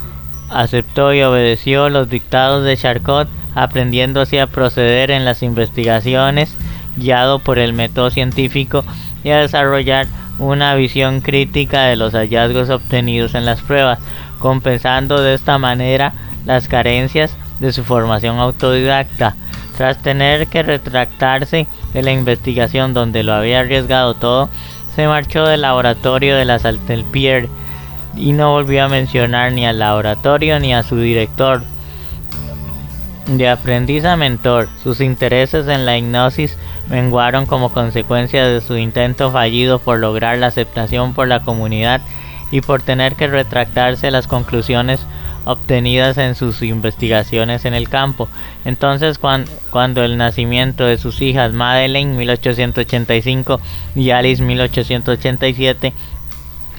y obedeció los dictados de Charcot, aprendiendo así a proceder en las investigaciones, guiado por el método científico, y a desarrollar una visión crítica de los hallazgos obtenidos en las pruebas, compensando de esta manera las carencias de su formación autodidacta. Tras tener que retractarse de la investigación donde lo había arriesgado todo, se marchó del laboratorio de la Salpêtrière y no volvió a mencionar ni al laboratorio ni a su director. De aprendiz a mentor, sus intereses en la hipnosis menguaron como consecuencia de su intento fallido por lograr la aceptación por la comunidad y por tener que retractarse de las conclusiones obtenidas en sus investigaciones en el campo. Entonces, cuando el nacimiento de sus hijas Madeleine 1885 y Alice 1887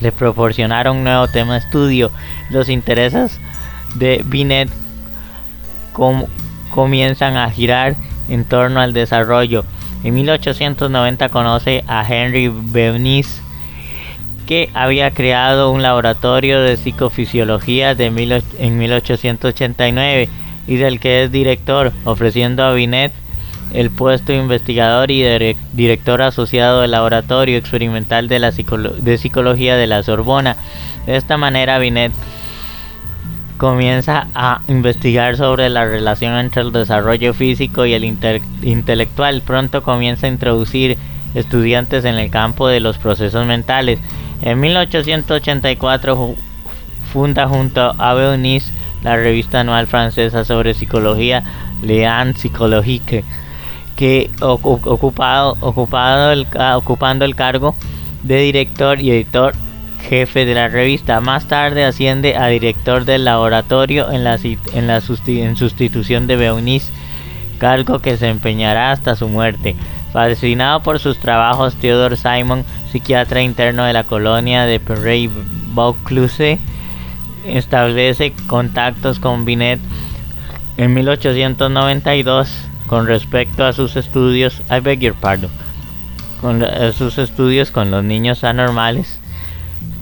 le proporcionaron un nuevo tema de estudio, los intereses de Binet comienzan a girar en torno al desarrollo. En 1890 conoce a Henry Bernays, que había creado un laboratorio de psicofisiología en 1889 y del que es director, ofreciendo a Binet el puesto de investigador y director asociado del laboratorio experimental de psicología de la Sorbona. De esta manera Binet comienza a investigar sobre la relación entre el desarrollo físico y el intelectual. Pronto comienza a introducir estudiantes en el campo de los procesos mentales. En 1884 funda junto a Béunis la revista anual francesa sobre psicología, L'An Psychologique, que ocupando el cargo de director y editor jefe de la revista. Más tarde asciende a director del laboratorio en sustitución de Béunis, cargo que se empeñará hasta su muerte. Fascinado por sus trabajos, Theodore Simon, psiquiatra interno de la colonia de Paris-Vaucluse, establece contactos con Binet en 1892 con respecto a sus estudios, con los niños anormales,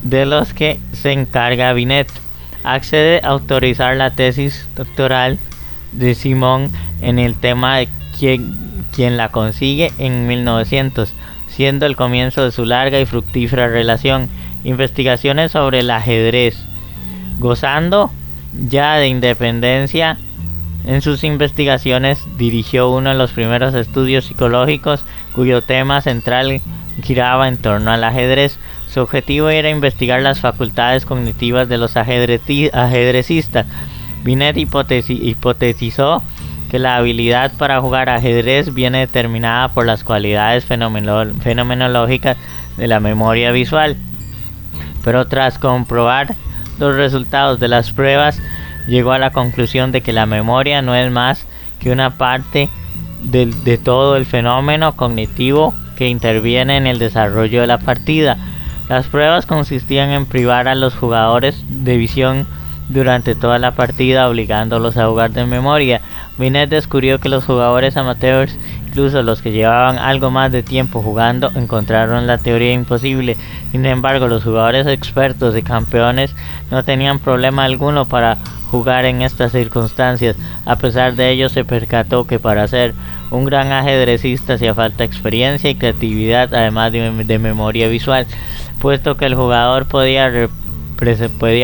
de los que se encarga Binet. Accede a autorizar la tesis doctoral de Simon en el tema de quien la consigue en 1900, siendo el comienzo de su larga y fructífera relación. Investigaciones sobre el ajedrez. Gozando ya de independencia en sus investigaciones, dirigió uno de los primeros estudios psicológicos cuyo tema central giraba en torno al ajedrez. Su objetivo era investigar las facultades cognitivas de los ajedrecistas. Binet hipotetizó que la habilidad para jugar ajedrez viene determinada por las cualidades fenomenológicas de la memoria visual, pero tras comprobar los resultados de las pruebas, llegó a la conclusión de que la memoria no es más que una parte de todo el fenómeno cognitivo que interviene en el desarrollo de la partida. Las pruebas consistían en privar a los jugadores de visión durante toda la partida, obligándolos a jugar de memoria. Binet descubrió que los jugadores amateurs, incluso los que llevaban algo más de tiempo jugando, encontraron la teoría imposible. Sin embargo, los jugadores expertos y campeones no tenían problema alguno para jugar en estas circunstancias. A pesar de ello, se percató que para ser un gran ajedrecista hacía falta experiencia y creatividad, además de memoria visual, puesto que el jugador podía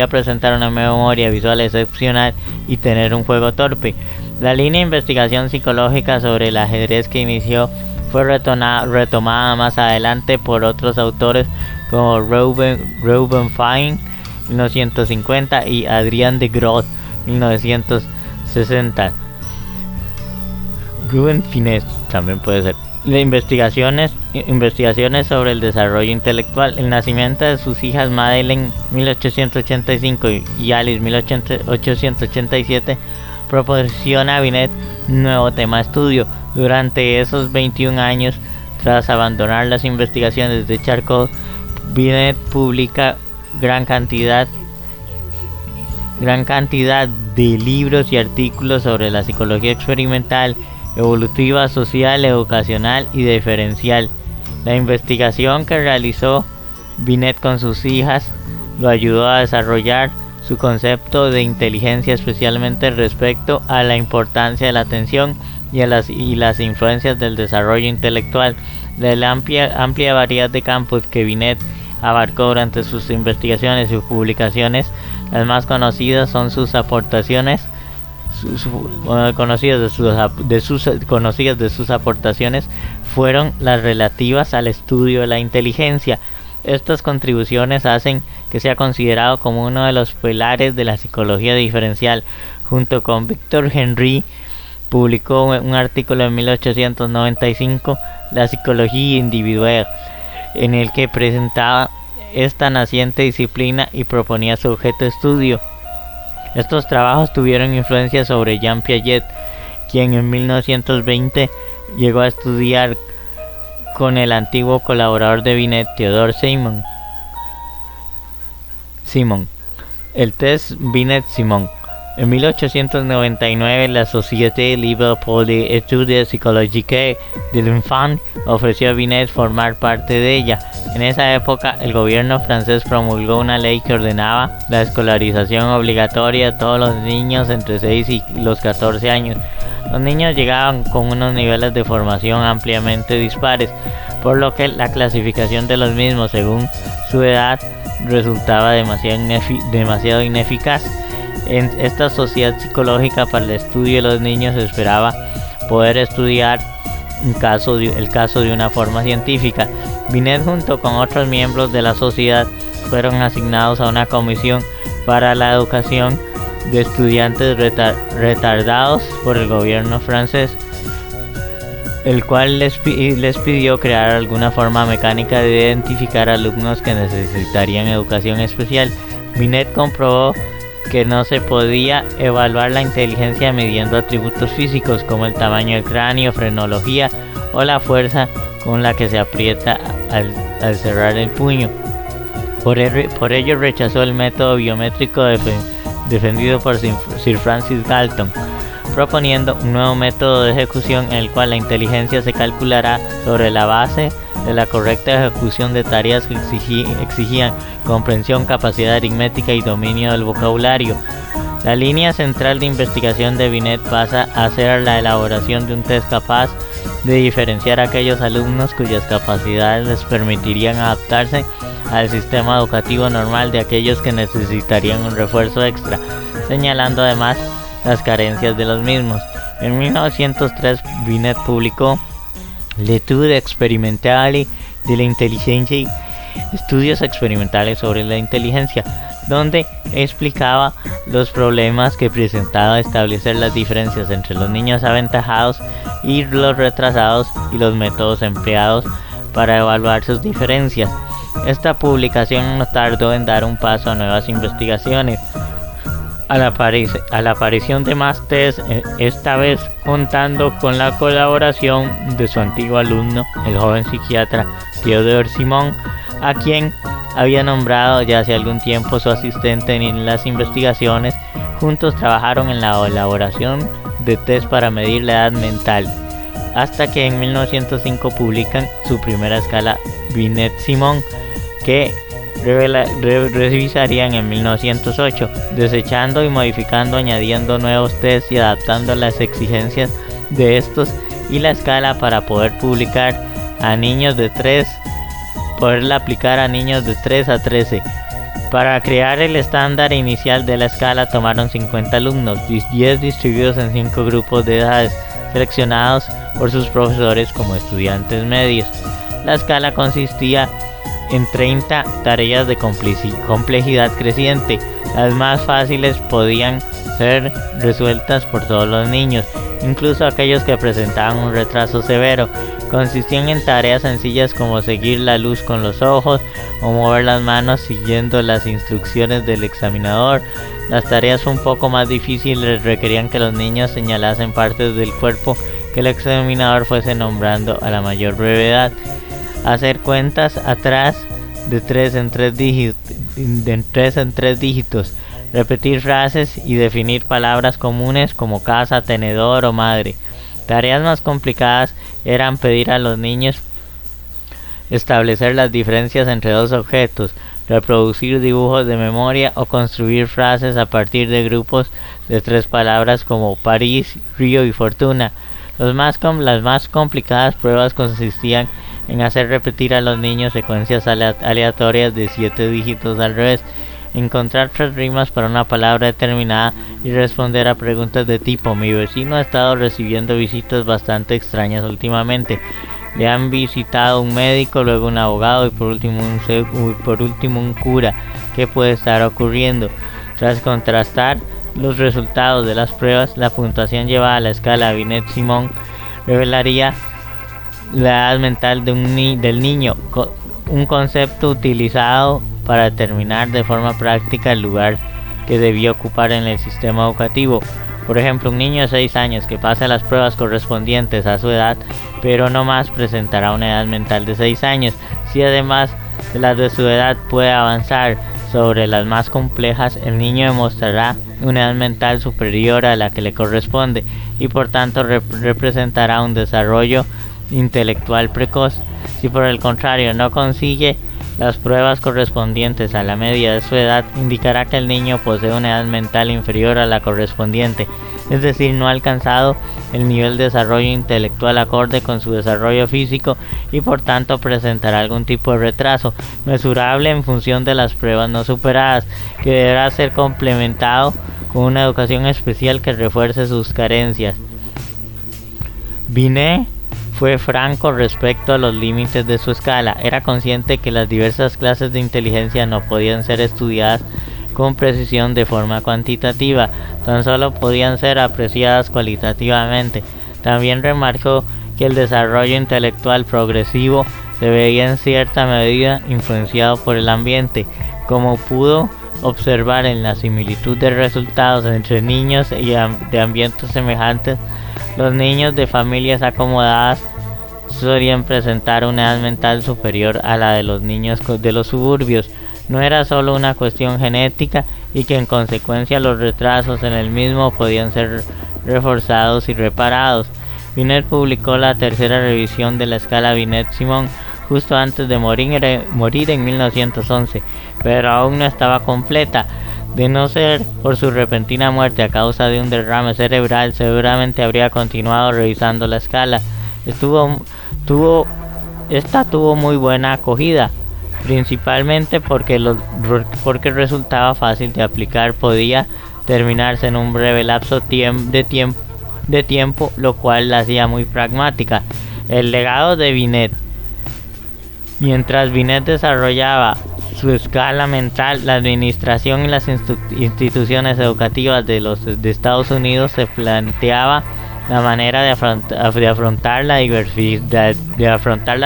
presentar una memoria visual excepcional y tener un juego torpe. La línea de investigación psicológica sobre el ajedrez que inició fue retomada más adelante por otros autores como Reuben Fine, 1950, y Adrien de Groot, 1960. Reuben Fine también puede ser. Investigaciones sobre el desarrollo intelectual. El nacimiento de sus hijas Madeleine 1885 y Alice 1887 proporciona a Binet un nuevo tema de estudio. Durante esos 21 años, tras abandonar las investigaciones de Charcot, Binet publica gran cantidad de libros y artículos sobre la psicología experimental, evolutiva, social, educacional y diferencial. La investigación que realizó Binet con sus hijas lo ayudó a desarrollar su concepto de inteligencia, especialmente respecto a la importancia de la atención y las influencias del desarrollo intelectual. De la amplia variedad de campos que Binet abarcó durante sus investigaciones y publicaciones, las más conocidas son sus aportaciones conocidas de sus aportaciones fueron las relativas al estudio de la inteligencia. Estas contribuciones hacen que sea considerado como uno de los pilares de la psicología diferencial. Junto con Victor Henry, publicó un artículo en 1895, La psicología individual, en el que presentaba esta naciente disciplina y proponía su objeto de estudio. Estos trabajos tuvieron influencia sobre Jean Piaget, quien en 1920 llegó a estudiar con el antiguo colaborador de Binet, Theodore Simon. El test Binet-Simon. En 1899, la Société Libre pour les Études Psychologiques de l'Enfant ofreció a Binet formar parte de ella. En esa época, el gobierno francés promulgó una ley que ordenaba la escolarización obligatoria de todos los niños entre 6 y los 14 años. Los niños llegaban con unos niveles de formación ampliamente dispares, por lo que la clasificación de los mismos según su edad resultaba demasiado ineficaz. En esta sociedad psicológica para el estudio de los niños se esperaba poder estudiar el caso de una forma científica. Binet, junto con otros miembros de la sociedad, fueron asignados a una comisión para la educación de estudiantes retardados por el gobierno francés, el cual les pidió crear alguna forma mecánica de identificar alumnos que necesitarían educación especial. Binet comprobó que no se podía evaluar la inteligencia midiendo atributos físicos como el tamaño del cráneo, frenología o la fuerza con la que se aprieta al cerrar el puño. Por ello rechazó el método biométrico defendido por Sir Francis Galton, proponiendo un nuevo método de ejecución en el cual la inteligencia se calculará sobre la base de la correcta ejecución de tareas que exigían comprensión, capacidad aritmética y dominio del vocabulario. La línea central de investigación de Binet pasa a ser la elaboración de un test capaz de diferenciar a aquellos alumnos cuyas capacidades les permitirían adaptarse al sistema educativo normal de aquellos que necesitarían un refuerzo extra, señalando además las carencias de los mismos. En 1903 Binet publicó L'étude expérimentale de la inteligencia, estudios experimentales sobre la inteligencia, donde explicaba los problemas que presentaba establecer las diferencias entre los niños aventajados y los retrasados y los métodos empleados para evaluar sus diferencias. Esta publicación no tardó en dar un paso a nuevas investigaciones. A la aparición de más test, esta vez contando con la colaboración de su antiguo alumno, el joven psiquiatra Théodore Simon, a quien había nombrado ya hace algún tiempo su asistente en las investigaciones. Juntos trabajaron en la elaboración de test para medir la edad mental, hasta que en 1905 publican su primera escala Binet-Simon, que revisarían en 1908, desechando y modificando, añadiendo nuevos tests y adaptando las exigencias de estos y la escala para poderla aplicar a niños de 3 a 13. Para crear el estándar inicial de la escala tomaron 50 alumnos, 10 distribuidos en 5 grupos de edades, seleccionados por sus profesores como estudiantes medios. La escala consistía en 30 tareas de complejidad creciente. Las más fáciles podían ser resueltas por todos los niños, incluso aquellos que presentaban un retraso severo. Consistían en tareas sencillas como seguir la luz con los ojos o mover las manos siguiendo las instrucciones del examinador. Las tareas un poco más difíciles requerían que los niños señalasen partes del cuerpo que el examinador fuese nombrando a la mayor brevedad. Hacer cuentas atrás de 3 en 3 dígitos, repetir frases y definir palabras comunes como casa, tenedor o madre. Tareas más complicadas eran pedir a los niños establecer las diferencias entre dos objetos, reproducir dibujos de memoria o construir frases a partir de grupos de 3 palabras como París, Río y Fortuna. Las más complicadas pruebas consistían en hacer repetir a los niños secuencias aleatorias de 7 dígitos al revés, encontrar 3 rimas para una palabra determinada y responder a preguntas de tipo: mi vecino ha estado recibiendo visitas bastante extrañas últimamente, le han visitado un médico, luego un abogado y por último un cura, ¿qué puede estar ocurriendo? Tras contrastar los resultados de las pruebas, la puntuación llevada a la escala Binet-Simon revelaría la edad mental del niño, un concepto utilizado para determinar de forma práctica el lugar que debía ocupar en el sistema educativo. Por ejemplo, un niño de 6 años que pase las pruebas correspondientes a su edad, pero no más, presentará una edad mental de 6 años. Si además de las de su edad puede avanzar sobre las más complejas, el niño demostrará una edad mental superior a la que le corresponde y por tanto representará un desarrollo intelectual precoz. Si por el contrario no consigue las pruebas correspondientes a la media de su edad, indicará que el niño posee una edad mental inferior a la correspondiente, es decir, no ha alcanzado el nivel de desarrollo intelectual acorde con su desarrollo físico y por tanto presentará algún tipo de retraso mesurable en función de las pruebas no superadas, que deberá ser complementado con una educación especial que refuerce sus carencias. Binet fue franco respecto a los límites de su escala. Era consciente que las diversas clases de inteligencia no podían ser estudiadas con precisión de forma cuantitativa, tan solo podían ser apreciadas cualitativamente. También remarcó que el desarrollo intelectual progresivo se veía en cierta medida influenciado por el ambiente, como pudo observar en la similitud de resultados entre niños y de ambientes semejantes. Los niños de familias acomodadas solían presentar una edad mental superior a la de los niños de los suburbios. No era solo una cuestión genética y que en consecuencia los retrasos en el mismo podían ser reforzados y reparados. Binet publicó la tercera revisión de la escala Binet-Simon justo antes de morir en 1911, pero aún no estaba completa. De no ser por su repentina muerte a causa de un derrame cerebral, seguramente habría continuado revisando la escala. Tuvo muy buena acogida, principalmente porque resultaba fácil de aplicar, podía terminarse en un breve lapso de tiempo, lo cual la hacía muy pragmática. El legado de Binet. Mientras Binet desarrollaba su escala mental, la administración y las instituciones educativas de Estados Unidos se planteaba la manera de afrontar la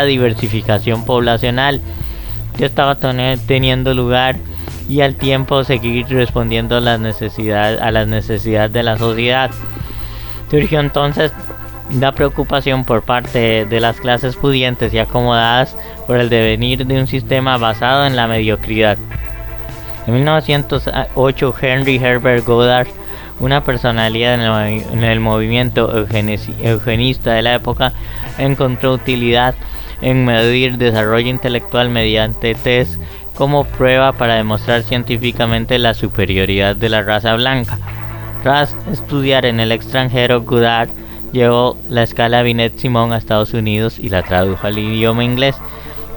diversificación poblacional que estaba teniendo lugar y al tiempo seguir respondiendo a las necesidades de la sociedad. Surgió entonces la preocupación por parte de las clases pudientes y acomodadas por el devenir de un sistema basado en la mediocridad. En 1908, Henry Herbert Goddard, una personalidad en el movimiento eugenista de la época, encontró utilidad en medir desarrollo intelectual mediante test como prueba para demostrar científicamente la superioridad de la raza blanca. Tras estudiar en el extranjero, Goddard llevó la escala Binet-Simon a Estados Unidos y la tradujo al idioma inglés.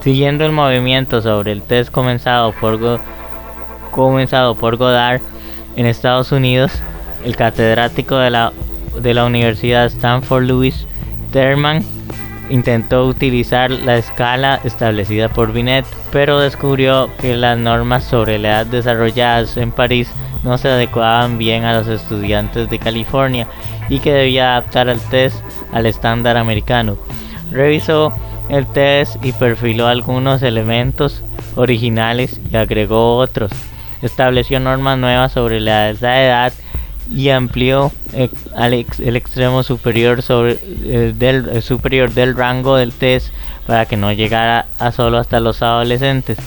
Siguiendo el movimiento sobre el test comenzado por Goddard en Estados Unidos, el catedrático de la Universidad Stanford, Louis Terman, intentó utilizar la escala establecida por Binet, pero descubrió que las normas sobre la edad desarrolladas en París no se adecuaban bien a los estudiantes de California y que debía adaptar el test al estándar americano. Revisó el test y perfiló algunos elementos originales y agregó otros. Estableció normas nuevas sobre la edad y amplió el extremo superior del rango del test para que no llegara solo hasta los adolescentes.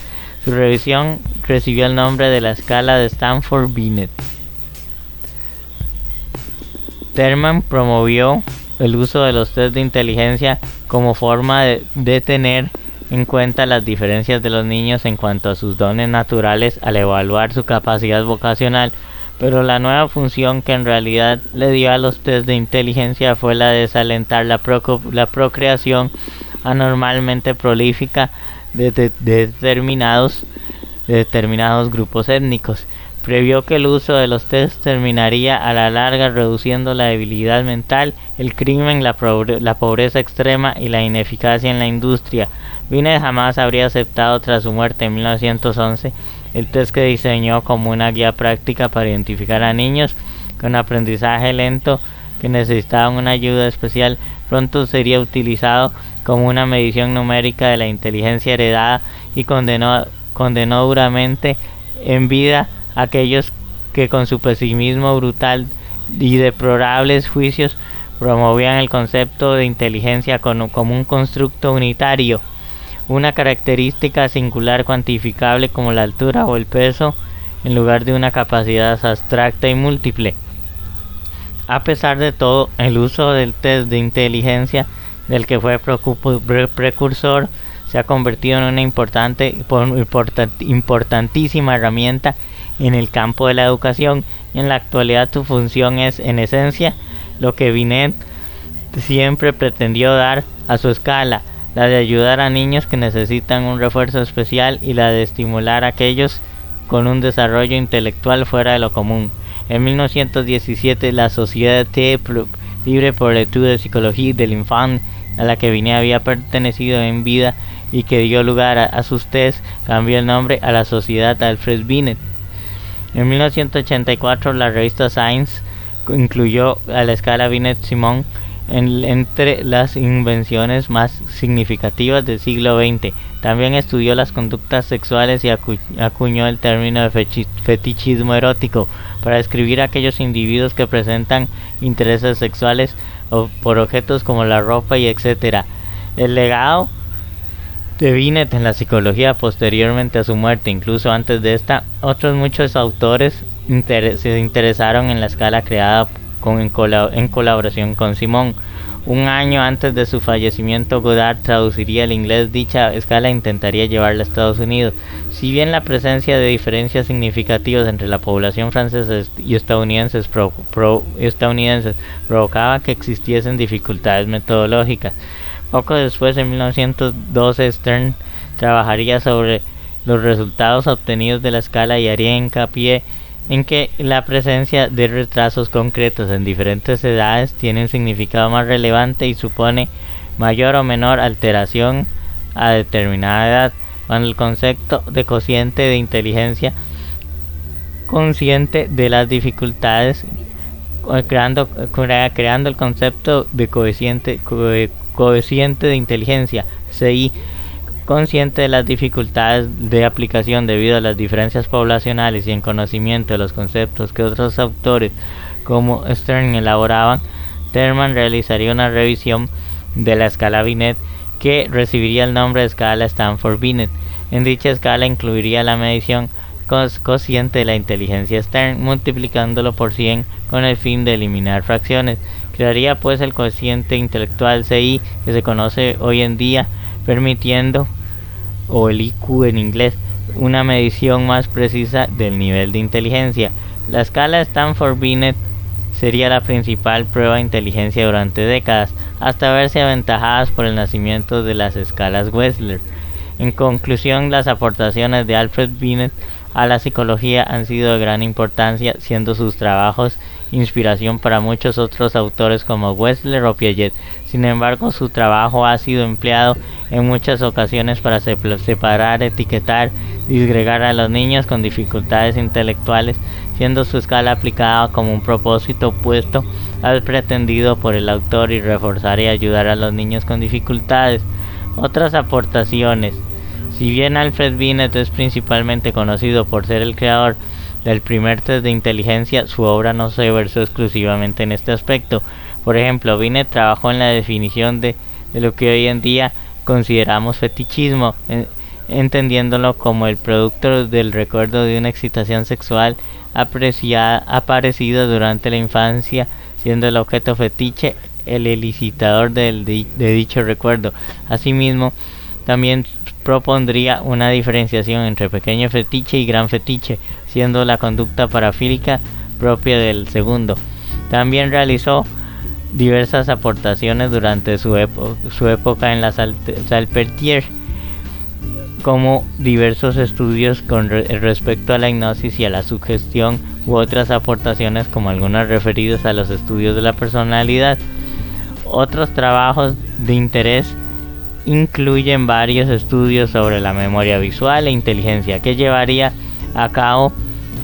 Su revisión recibió el nombre de la escala de Stanford-Binet. Terman promovió el uso de los test de inteligencia como forma de tener en cuenta las diferencias de los niños en cuanto a sus dones naturales al evaluar su capacidad vocacional, pero la nueva función que en realidad le dio a los test de inteligencia fue la de desalentar la procreación anormalmente prolífica de determinados grupos étnicos. Previó que el uso de los test terminaría a la larga reduciendo la debilidad mental, el crimen, la pobreza extrema y la ineficacia en la industria. Binet jamás habría aceptado tras su muerte en 1911 el test que diseñó como una guía práctica para identificar a niños con aprendizaje lento que necesitaban una ayuda especial. Pronto sería utilizado como una medición numérica de la inteligencia heredada y condenó duramente en vida a aquellos que con su pesimismo brutal y deplorables juicios promovían el concepto de inteligencia como un constructo unitario, una característica singular cuantificable como la altura o el peso, en lugar de una capacidad abstracta y múltiple. A pesar de todo, el uso del test de inteligencia, del que fue precursor, se ha convertido en una importantísima herramienta en el campo de la educación, y en la actualidad su función es, en esencia, lo que Binet siempre pretendió dar a su escala: la de ayudar a niños que necesitan un refuerzo especial y la de estimular a aquellos con un desarrollo intelectual fuera de lo común. En 1917, la Société Libre pour l'étude de Psychologie de l'Enfant a la que Binet había pertenecido en vida y que dio lugar a sus tests, cambió el nombre a la Sociedad Alfred Binet. En 1984 la revista Science incluyó a la escala Binet-Simon entre las invenciones más significativas del siglo XX. También estudió las conductas sexuales y acuñó el término de fetichismo erótico para describir a aquellos individuos que presentan intereses sexuales por objetos como la ropa y etc. El legado de Binet en la psicología posteriormente a su muerte, incluso antes de esta, otros muchos autores se interesaron en la escala creada en colaboración con Simon. Un año antes de su fallecimiento, Goddard traduciría al inglés dicha escala e intentaría llevarla a Estados Unidos. Si bien la presencia de diferencias significativas entre la población francesa y estadounidenses provocaba que existiesen dificultades metodológicas. Poco después, en 1912, Stern trabajaría sobre los resultados obtenidos de la escala y haría hincapié en que la presencia de retrasos concretos en diferentes edades tiene un significado más relevante y supone mayor o menor alteración a determinada edad, cuando el concepto de cociente de inteligencia consciente de las dificultades, creando el concepto de coeficiente de inteligencia, CI, consciente de las dificultades de aplicación debido a las diferencias poblacionales y en conocimiento de los conceptos que otros autores como Stern elaboraban, Terman realizaría una revisión de la escala Binet que recibiría el nombre de escala Stanford-Binet. En dicha escala incluiría la medición cociente de la inteligencia Stern, multiplicándolo por 100 con el fin de eliminar fracciones. Crearía pues el cociente intelectual CI que se conoce hoy en día, permitiendo, o el IQ en inglés, una medición más precisa del nivel de inteligencia. La escala Stanford-Binet sería la principal prueba de inteligencia durante décadas, hasta verse aventajadas por el nacimiento de las escalas Wechsler. En conclusión, las aportaciones de Alfred Binet a la psicología han sido de gran importancia, siendo sus trabajos inspiración para muchos otros autores como Wechsler o Piaget. Sin embargo, su trabajo ha sido empleado en muchas ocasiones para separar, etiquetar, disgregar a los niños con dificultades intelectuales, siendo su escala aplicada como un propósito opuesto al pretendido por el autor y reforzar y ayudar a los niños con dificultades. Otras aportaciones. Si bien Alfred Binet es principalmente conocido por ser el creador del primer test de inteligencia, su obra no se versó exclusivamente en este aspecto. Por ejemplo, Binet trabajó en la definición de lo que hoy en día consideramos fetichismo, entendiéndolo como el producto del recuerdo de una excitación sexual aparecida durante la infancia, siendo el objeto fetiche el elicitador de dicho recuerdo. Asimismo, también propondría una diferenciación entre pequeño fetiche y gran fetiche, siendo la conducta parafílica propia del segundo. También realizó diversas aportaciones durante su época en la Salpêtrière, como diversos estudios con respecto a la hipnosis y a la sugestión, u otras aportaciones como algunas referidas a los estudios de la personalidad. Otros trabajos de interés incluyen varios estudios sobre la memoria visual e inteligencia que llevaría a cabo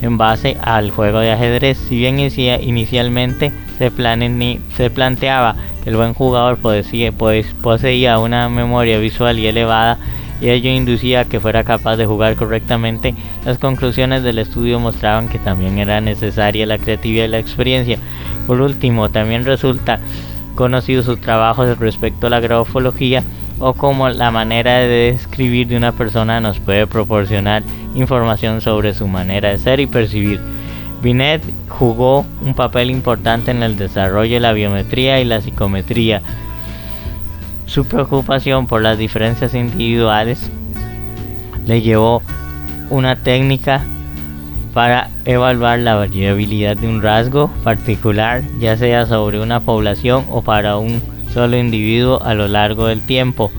en base al juego de ajedrez. Si bien inicialmente se planteaba que el buen jugador poseía una memoria visual y elevada, y ello inducía a que fuera capaz de jugar correctamente, las conclusiones del estudio mostraban que también era necesaria la creatividad y la experiencia. Por último, también resulta conocido su trabajo respecto a la grafología, o como la manera de describir de una persona nos puede proporcionar información sobre su manera de ser y percibir. Binet jugó un papel importante en el desarrollo de la biometría y la psicometría. Su preocupación por las diferencias individuales le llevó una técnica para evaluar la variabilidad de un rasgo particular, ya sea sobre una población o para un solo individuo a lo largo del tiempo.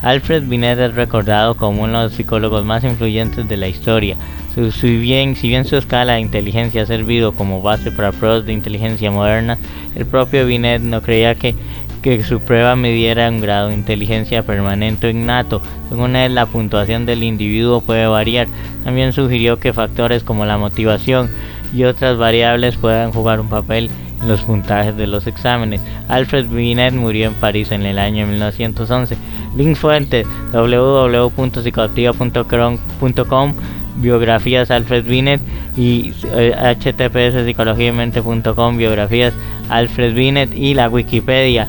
Alfred Binet es recordado como uno de los psicólogos más influyentes de la historia. Si bien su escala de inteligencia ha servido como base para pruebas de inteligencia moderna, el propio Binet no creía que que su prueba midiera un grado de inteligencia permanente o innato. Según él, la puntuación del individuo puede variar. También sugirió que factores como la motivación y otras variables puedan jugar un papel en los puntajes de los exámenes. Alfred Binet murió en París en el año 1911. Link fuente: www.psicoactiva.com, biografías Alfred Binet, y https psicologiamente.com, biografías Alfred Binet, y la Wikipedia.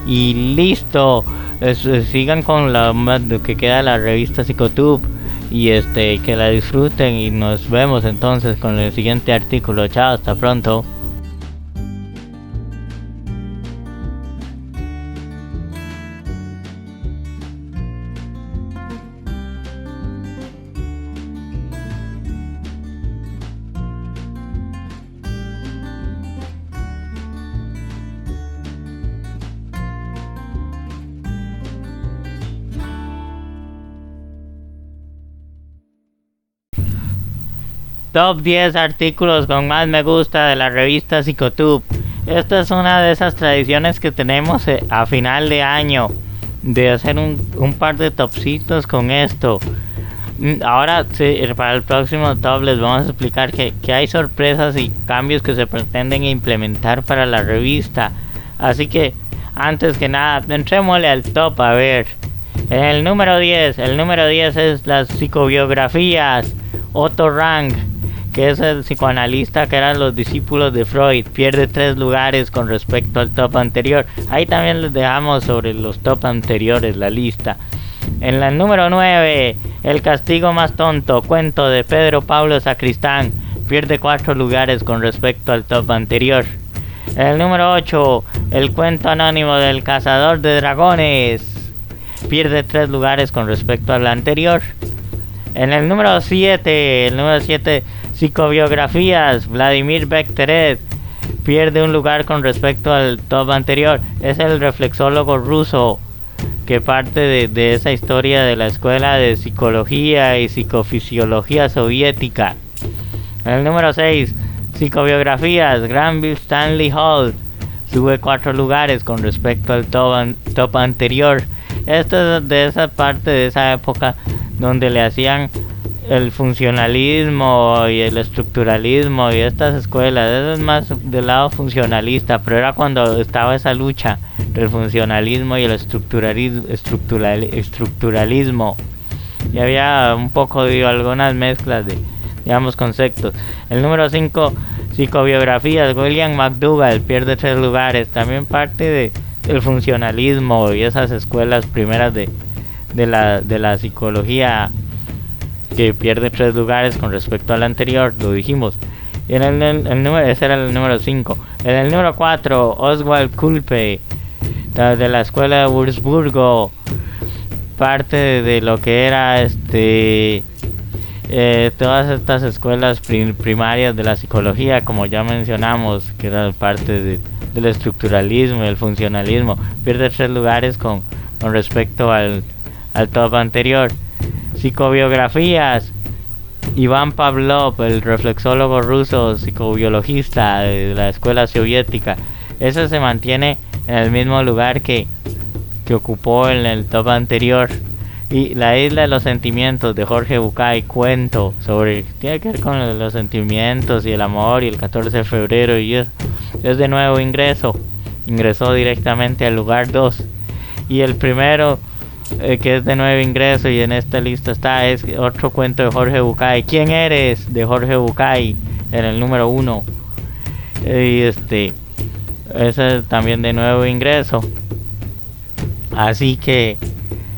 Y listo. Sigan con lo que queda de la revista Psicotube, y que la disfruten, y nos vemos entonces con el siguiente artículo. Chao, hasta pronto. Top 10 artículos con más me gusta de la revista Psicotube. Esta es una de esas tradiciones que tenemos a final de año, de hacer un par de topcitos con esto. Ahora para el próximo top les vamos a explicar que hay sorpresas y cambios que se pretenden implementar para la revista. Así que antes que nada, entrémosle al top. A ver, el número 10 es las psicobiografías. Otto Rank, que es el psicoanalista que eran los discípulos de Freud, pierde 3 lugares con respecto al top anterior. Ahí también les dejamos sobre los top anteriores la lista. En la número 9, El castigo más tonto, cuento de Pedro Pablo Sacristán, pierde 4 lugares con respecto al top anterior. En el número 8, El cuento anónimo del cazador de dragones, pierde 3 lugares con respecto al anterior. En el número 7, Psicobiografías, Vladimir Bekhterev, pierde un lugar con respecto al top anterior. Es el reflexólogo ruso que parte de esa historia de la escuela de psicología y psicofisiología soviética. En el número 6, Psicobiografías, Granville Stanley Hall, sube 4 lugares con respecto al top anterior. Esto es de esa parte de esa época donde le hacían el funcionalismo y el estructuralismo y estas escuelas. Eso es más del lado funcionalista, pero era cuando estaba esa lucha entre el funcionalismo y el estructuralismo, y había un poco de algunas mezclas de, digamos, conceptos. El número 5, Psicobiografías, William McDougall, pierde 3 lugares, también parte del funcionalismo y esas escuelas primeras de la psicología, que pierde 3 lugares con respecto al anterior, lo dijimos. Y ese era el número 5. En el número 4, Oswald Kulpe, de la escuela de Wurzburgo, parte de lo que era todas estas escuelas primarias de la psicología, como ya mencionamos, que era parte del estructuralismo y el funcionalismo, pierde 3 lugares con respecto al top anterior. Psicobiografías, Iván Pavlov, el reflexólogo ruso psicobiologista de la escuela soviética, ese se mantiene en el mismo lugar que ocupó en el top anterior. Y La isla de los sentimientos, de Jorge Bucay, cuento tiene que ver con los sentimientos y el amor y el 14 de febrero, y es de nuevo ingresó directamente al lugar 2. Y el primero que es de nuevo ingreso y en esta lista es otro cuento de Jorge Bucay, ¿Quién eres?, de Jorge Bucay, en el número 1. Y ese es también de nuevo ingreso. Así que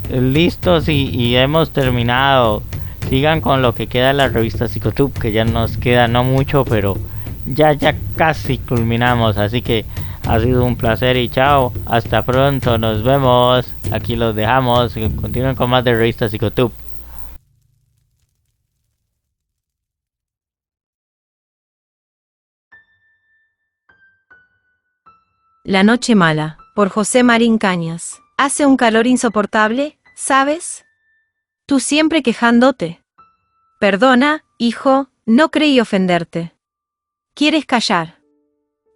listos, y hemos terminado. Sigan con lo que queda de la revista Psicotube, que ya nos queda no mucho, pero ya casi culminamos. Así que ha sido un placer y chao, hasta pronto, nos vemos. Aquí los dejamos, continúen con más de revista Psicotube. La noche mala, por José Marín Cañas. Hace un calor insoportable, ¿sabes? Tú siempre quejándote. Perdona, hijo, no creí ofenderte. ¿Quieres callar?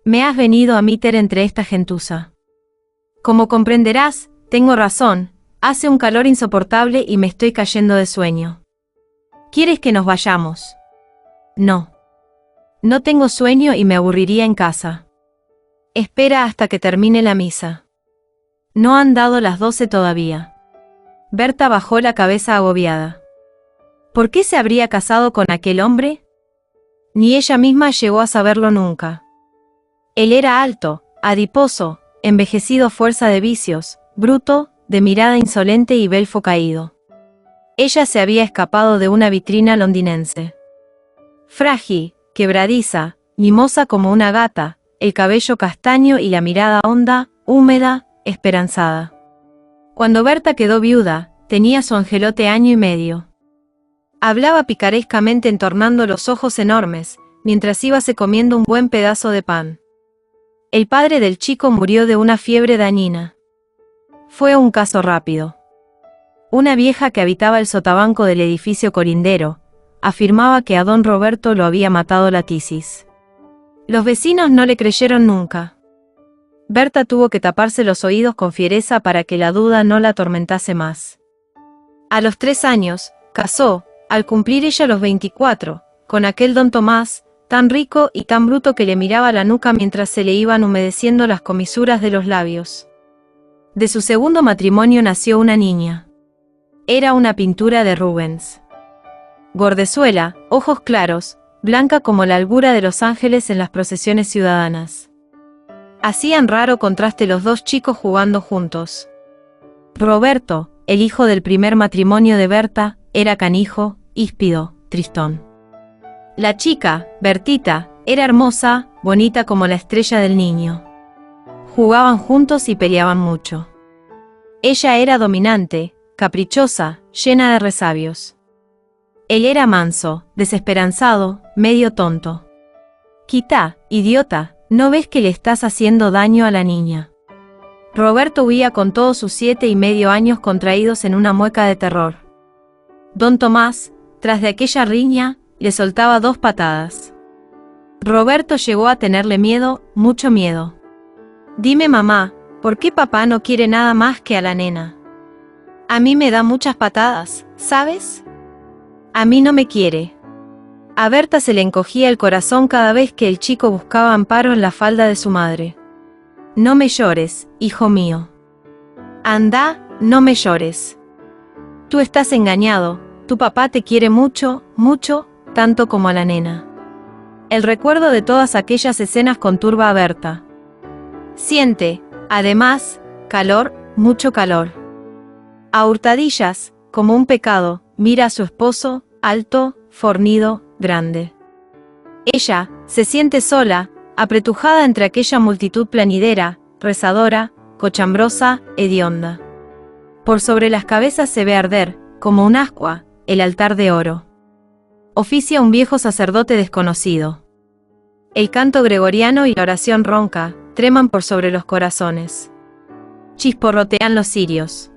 Me has venido a meter entre esta gentuza. Como comprenderás, tengo razón, hace un calor insoportable y me estoy cayendo de sueño. ¿Quieres que nos vayamos? No. No tengo sueño y me aburriría en casa. Espera hasta que termine la misa. No han dado las 12 todavía. Berta bajó la cabeza agobiada. ¿Por qué se habría casado con aquel hombre? Ni ella misma llegó a saberlo nunca. Él era alto, adiposo, envejecido a fuerza de vicios, bruto, de mirada insolente y belfo caído. Ella se había escapado de una vitrina londinense. Frágil, quebradiza, mimosa como una gata, el cabello castaño y la mirada honda, húmeda, esperanzada. Cuando Berta quedó viuda, tenía su angelote año y medio. Hablaba picarescamente entornando los ojos enormes, mientras íbase comiendo un buen pedazo de pan. El padre del chico murió de una fiebre dañina. Fue un caso rápido. Una vieja que habitaba el sotabanco del edificio colindero, afirmaba que a don Roberto lo había matado la tisis. Los vecinos no le creyeron nunca. Berta tuvo que taparse los oídos con fiereza para que la duda no la atormentase más. A los 3 años, casó, al cumplir ella los 24, con aquel don Tomás, tan rico y tan bruto que le miraba la nuca mientras se le iban humedeciendo las comisuras de los labios. De su segundo matrimonio nació una niña. Era una pintura de Rubens. Gordezuela, ojos claros, blanca como la albura de los ángeles en las procesiones ciudadanas. Hacían raro contraste los dos chicos jugando juntos. Roberto, el hijo del primer matrimonio de Berta, era canijo, híspido, tristón. La chica, Bertita, era hermosa, bonita como la estrella del niño. Jugaban juntos y peleaban mucho. Ella era dominante, caprichosa, llena de resabios. Él era manso, desesperanzado, medio tonto. Quita, idiota, ¿no ves que le estás haciendo daño a la niña? Roberto huía con todos sus 7 y medio años contraídos en una mueca de terror. Don Tomás, tras de aquella riña, le soltaba 2 patadas. Roberto llegó a tenerle miedo, mucho miedo. Dime mamá, ¿por qué papá no quiere nada más que a la nena? A mí me da muchas patadas, ¿sabes? A mí no me quiere. A Berta se le encogía el corazón cada vez que el chico buscaba amparo en la falda de su madre. No me llores, hijo mío. Anda, no me llores. Tú estás engañado, tu papá te quiere mucho, mucho, tanto como a la nena. El recuerdo de todas aquellas escenas conturba a Berta. Siente, además, calor, mucho calor. A hurtadillas, como un pecado, mira a su esposo, alto, fornido, grande. Ella se siente sola, apretujada entre aquella multitud planidera, rezadora, cochambrosa, hedionda. Por sobre las cabezas se ve arder, como un ascua, el altar de oro. Oficia un viejo sacerdote desconocido. El canto gregoriano y la oración ronca treman por sobre los corazones. Chisporrotean los cirios.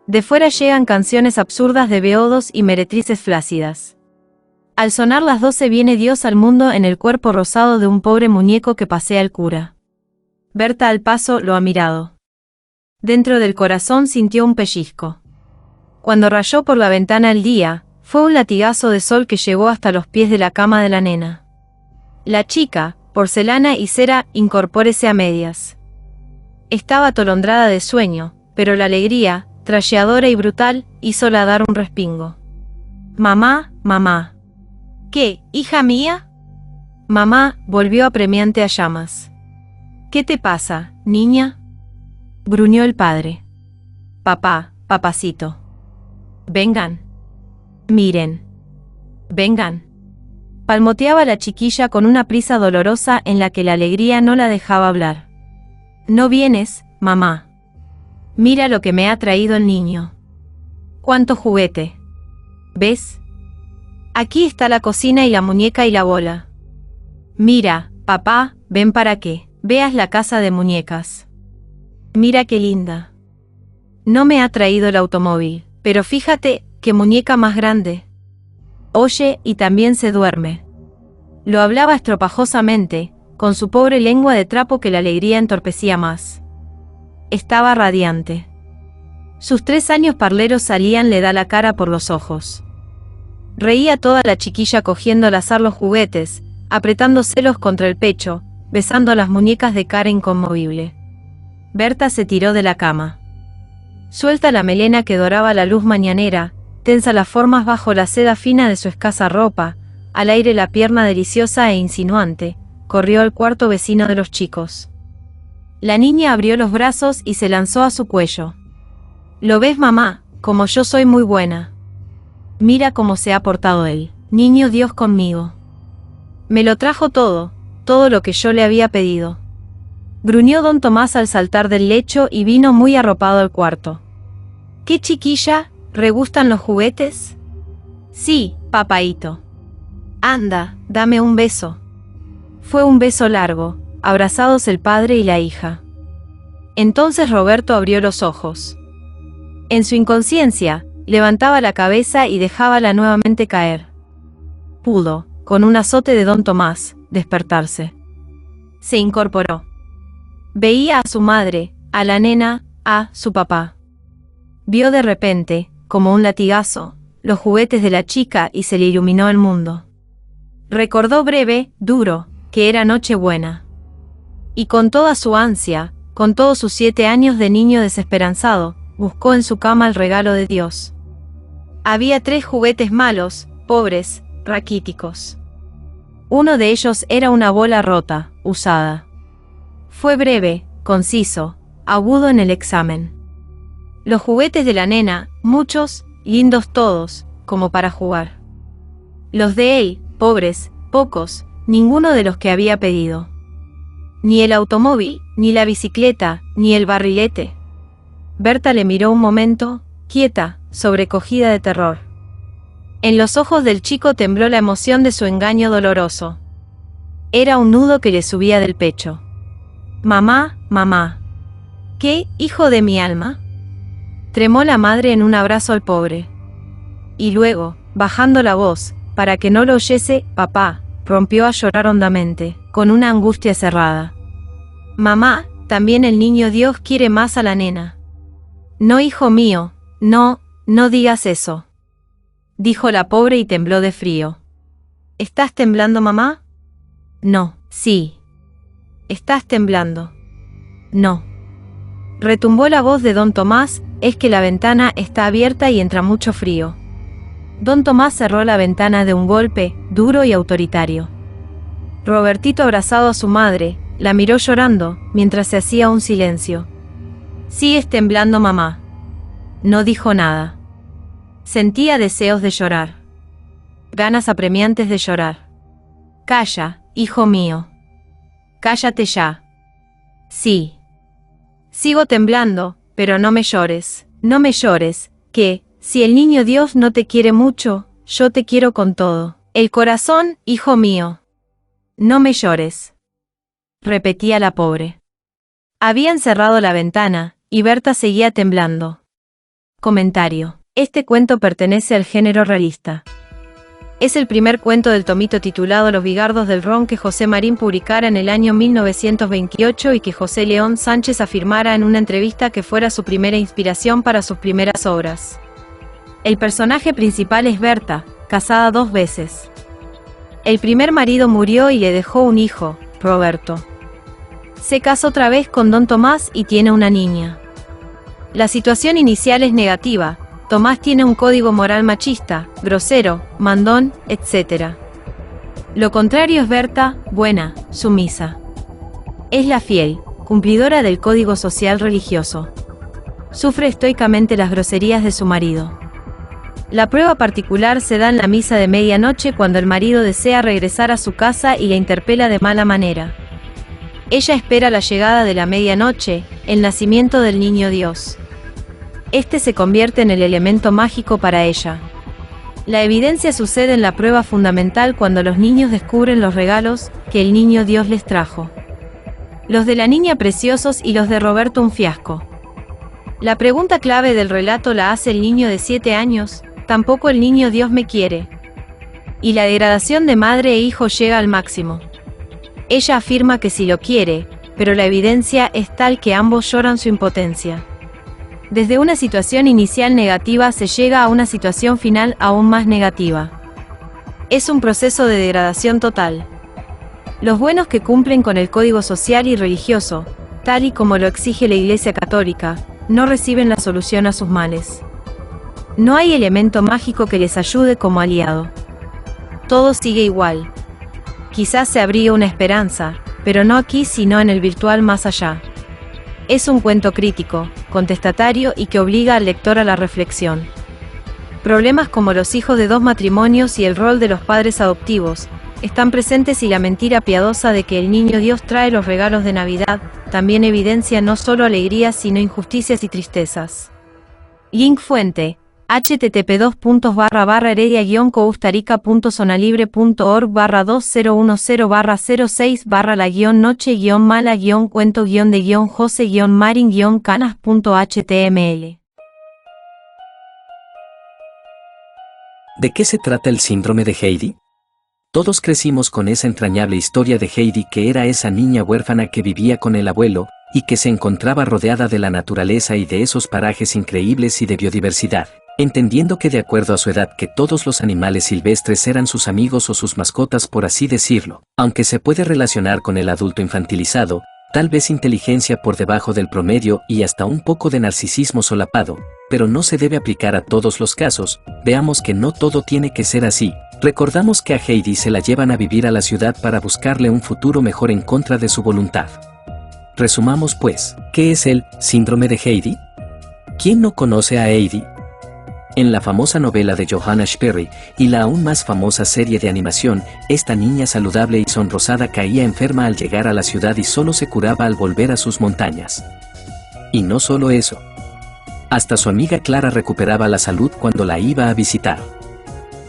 De fuera llegan canciones absurdas de beodos y meretrices flácidas. Al sonar las 12 viene Dios al mundo en el cuerpo rosado de un pobre muñeco que pasea el cura. Berta al paso lo ha mirado. Dentro del corazón sintió un pellizco. Cuando rayó por la ventana el día, fue un latigazo de sol que llegó hasta los pies de la cama de la nena. La chica, porcelana y cera, incorpórese a medias. Estaba atolondrada de sueño, pero la alegría, tralleadora y brutal, hízola dar un respingo. Mamá, mamá. ¿Qué, hija mía? Mamá volvió apremiante a llamas. ¿Qué te pasa, niña? Gruñó el padre. Papá, papacito. Vengan. Miren. Vengan. Palmoteaba la chiquilla con una prisa dolorosa en la que la alegría no la dejaba hablar. ¿No vienes, mamá? Mira lo que me ha traído el niño. ¿Cuánto juguete? ¿Ves? Aquí está la cocina y la muñeca y la bola. Mira, papá, ven para que veas la casa de muñecas. Mira qué linda. No me ha traído el automóvil, pero fíjate, qué muñeca más grande. Oye, y también se duerme. Lo hablaba estropajosamente, con su pobre lengua de trapo que la alegría entorpecía más. Estaba radiante. Sus 3 años parleros salían le da la cara por los ojos. Reía toda la chiquilla cogiendo al azar los juguetes, apretándoselos contra el pecho, besando las muñecas de cara inconmovible. Berta se tiró de la cama. Suelta la melena que doraba la luz mañanera, tensa las formas bajo la seda fina de su escasa ropa, al aire la pierna deliciosa e insinuante, corrió al cuarto vecino de los chicos. La niña abrió los brazos y se lanzó a su cuello. ¿Lo ves, mamá? Como yo soy muy buena. Mira cómo se ha portado él. Niño Dios conmigo. Me lo trajo todo lo que yo le había pedido. Gruñó don Tomás al saltar del lecho y vino muy arropado al cuarto. ¿Qué chiquilla? ¿Re gustan los juguetes? Sí, papaíto. Anda, dame un beso. Fue un beso largo, abrazados el padre y la hija. Entonces Roberto abrió los ojos. En su inconsciencia, levantaba la cabeza y dejábala nuevamente caer. Pudo, con un azote de don Tomás, despertarse. Se incorporó. Veía a su madre, a la nena, a su papá. Vio de repente, como un latigazo, los juguetes de la chica y se le iluminó el mundo. Recordó breve, duro, que era Nochebuena. Y con toda su ansia, con todos sus 7 años de niño desesperanzado, buscó en su cama el regalo de Dios. Había 3 juguetes malos, pobres, raquíticos. Uno de ellos era una bola rota, usada. Fue breve, conciso, agudo en el examen. Los juguetes de la nena, muchos, lindos todos, como para jugar. Los de él, pobres, pocos, ninguno de los que había pedido. Ni el automóvil, ni la bicicleta, ni el barrilete. Berta le miró un momento, quieta, sobrecogida de terror. En los ojos del chico tembló la emoción de su engaño doloroso. Era un nudo que le subía del pecho. Mamá, mamá. ¿Qué, hijo de mi alma? Tremó la madre en un abrazo al pobre. Y luego, bajando la voz, para que no lo oyese, papá, rompió a llorar hondamente, con una angustia cerrada. Mamá, también el niño Dios quiere más a la nena. No, hijo mío, no digas eso. Dijo la pobre y tembló de frío. ¿Estás temblando, mamá? No, sí. ¿Estás temblando? No. Retumbó la voz de don Tomás, es que la ventana está abierta y entra mucho frío. Don Tomás cerró la ventana de un golpe, duro y autoritario. Robertito, abrazado a su madre, la miró llorando, mientras se hacía un silencio. ¿Sigues temblando, mamá? No dijo nada. Sentía deseos de llorar. Ganas apremiantes de llorar. Calla, hijo mío. Cállate ya. Sí. Sigo temblando, pero no me llores, que, si el niño Dios no te quiere mucho, yo te quiero con todo el corazón, hijo mío. No me llores. Repetía la pobre. Habían cerrado la ventana, y Berta seguía temblando. Comentario. Este cuento pertenece al género realista. Es el primer cuento del tomito titulado Los Bigardos del Ron que José Marín publicara en el año 1928 y que José León Sánchez afirmara en una entrevista que fuera su primera inspiración para sus primeras obras. El personaje principal es Berta, casada 2 veces. El primer marido murió y le dejó un hijo, Roberto. Se casó otra vez con don Tomás y tiene una niña. La situación inicial es negativa. Tomás tiene un código moral machista, grosero, mandón, etc. Lo contrario es Berta, buena, sumisa. Es la fiel, cumplidora del código social religioso. Sufre estoicamente las groserías de su marido. La prueba particular se da en la misa de medianoche cuando el marido desea regresar a su casa y la interpela de mala manera. Ella espera la llegada de la medianoche, el nacimiento del niño Dios. Este se convierte en el elemento mágico para ella. La evidencia sucede en la prueba fundamental cuando los niños descubren los regalos que el niño Dios les trajo. Los de la niña preciosos y los de Roberto un fiasco. La pregunta clave del relato la hace el niño de 7 años, tampoco el niño Dios me quiere. Y la degradación de madre e hijo llega al máximo. Ella afirma que si lo quiere, pero la evidencia es tal que ambos lloran su impotencia. Desde una situación inicial negativa se llega a una situación final aún más negativa. Es un proceso de degradación total. Los buenos que cumplen con el código social y religioso, tal y como lo exige la Iglesia Católica, no reciben la solución a sus males. No hay elemento mágico que les ayude como aliado. Todo sigue igual. Quizás se abrigue una esperanza, pero no aquí sino en el virtual más allá. Es un cuento crítico, contestatario y que obliga al lector a la reflexión. Problemas como los hijos de dos matrimonios y el rol de los padres adoptivos están presentes, y la mentira piadosa de que el niño Dios trae los regalos de Navidad también evidencia no solo alegrías sino injusticias y tristezas. Link fuente: http://area-co-ustarika.sonalibre.org/2010-mala-20-Jose-marin-canas.html. ¿De qué se trata el síndrome de Heidi? Todos crecimos con esa entrañable historia de Heidi, que era esa niña huérfana que vivía con el abuelo, y que se encontraba rodeada de la naturaleza y de esos parajes increíbles y de biodiversidad, entendiendo que de acuerdo a su edad que todos los animales silvestres eran sus amigos o sus mascotas, por así decirlo, aunque se puede relacionar con el adulto infantilizado, tal vez inteligencia por debajo del promedio y hasta un poco de narcisismo solapado, pero no se debe aplicar a todos los casos. Veamos que no todo tiene que ser así. Recordamos que a Heidi se la llevan a vivir a la ciudad para buscarle un futuro mejor en contra de su voluntad. Resumamos pues, ¿qué es el síndrome de Heidi? ¿Quién no conoce a Heidi? En la famosa novela de Johanna Sperry y la aún más famosa serie de animación, esta niña saludable y sonrosada caía enferma al llegar a la ciudad y solo se curaba al volver a sus montañas. Y no solo eso. Hasta su amiga Clara recuperaba la salud cuando la iba a visitar.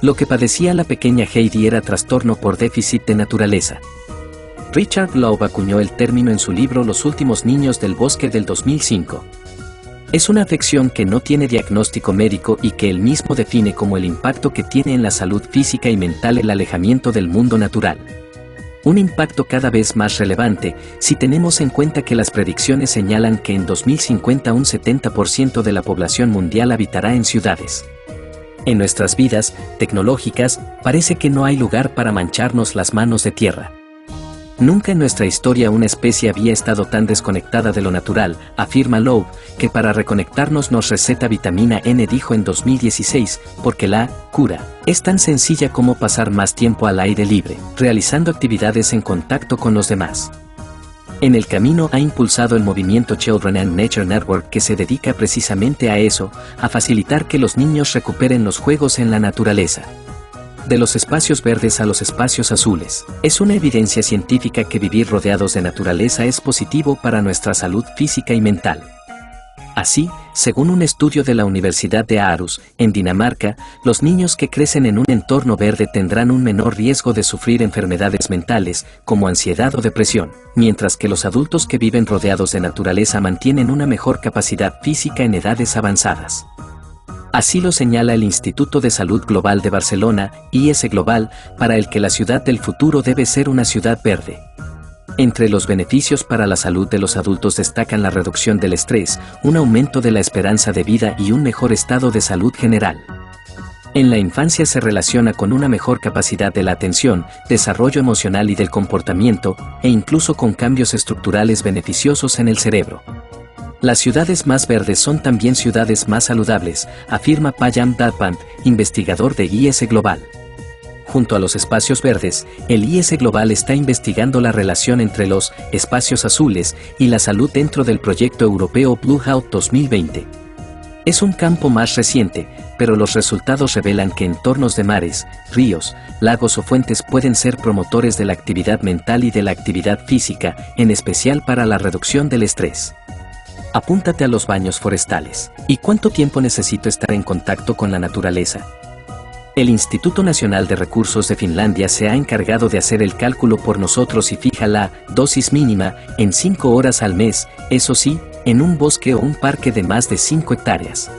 Lo que padecía la pequeña Heidi era trastorno por déficit de naturaleza. Richard Loeb acuñó el término en su libro Los últimos niños del bosque del 2005. Es una afección que no tiene diagnóstico médico y que él mismo define como el impacto que tiene en la salud física y mental el alejamiento del mundo natural. Un impacto cada vez más relevante si tenemos en cuenta que las predicciones señalan que en 2050 un 70% de la población mundial habitará en ciudades. En nuestras vidas tecnológicas parece que no hay lugar para mancharnos las manos de tierra. Nunca en nuestra historia una especie había estado tan desconectada de lo natural, afirma Loeb, que para reconectarnos nos receta vitamina N, dijo en 2016, porque la cura es tan sencilla como pasar más tiempo al aire libre, realizando actividades en contacto con los demás. En el camino ha impulsado el movimiento Children and Nature Network, que se dedica precisamente a eso, a facilitar que los niños recuperen los juegos en la naturaleza. De los espacios verdes a los espacios azules. Es una evidencia científica que vivir rodeados de naturaleza es positivo para nuestra salud física y mental. Así, según un estudio de la Universidad de Aarhus, en Dinamarca, los niños que crecen en un entorno verde tendrán un menor riesgo de sufrir enfermedades mentales, como ansiedad o depresión, mientras que los adultos que viven rodeados de naturaleza mantienen una mejor capacidad física en edades avanzadas. Así lo señala el Instituto de Salud Global de Barcelona, IS Global, para el que la ciudad del futuro debe ser una ciudad verde. Entre los beneficios para la salud de los adultos destacan la reducción del estrés, un aumento de la esperanza de vida y un mejor estado de salud general. En la infancia se relaciona con una mejor capacidad de la atención, desarrollo emocional y del comportamiento, e incluso con cambios estructurales beneficiosos en el cerebro. Las ciudades más verdes son también ciudades más saludables, afirma Payam Dadpant, investigador de IS Global. Junto a los espacios verdes, el IS Global está investigando la relación entre los espacios azules y la salud dentro del proyecto europeo Blue Health 2020. Es un campo más reciente, pero los resultados revelan que entornos de mares, ríos, lagos o fuentes pueden ser promotores de la actividad mental y de la actividad física, en especial para la reducción del estrés. Apúntate a los baños forestales. ¿Y cuánto tiempo necesito estar en contacto con la naturaleza? El Instituto Nacional de Recursos de Finlandia se ha encargado de hacer el cálculo por nosotros y fija la dosis mínima en 5 horas al mes, eso sí, en un bosque o un parque de más de 5 hectáreas.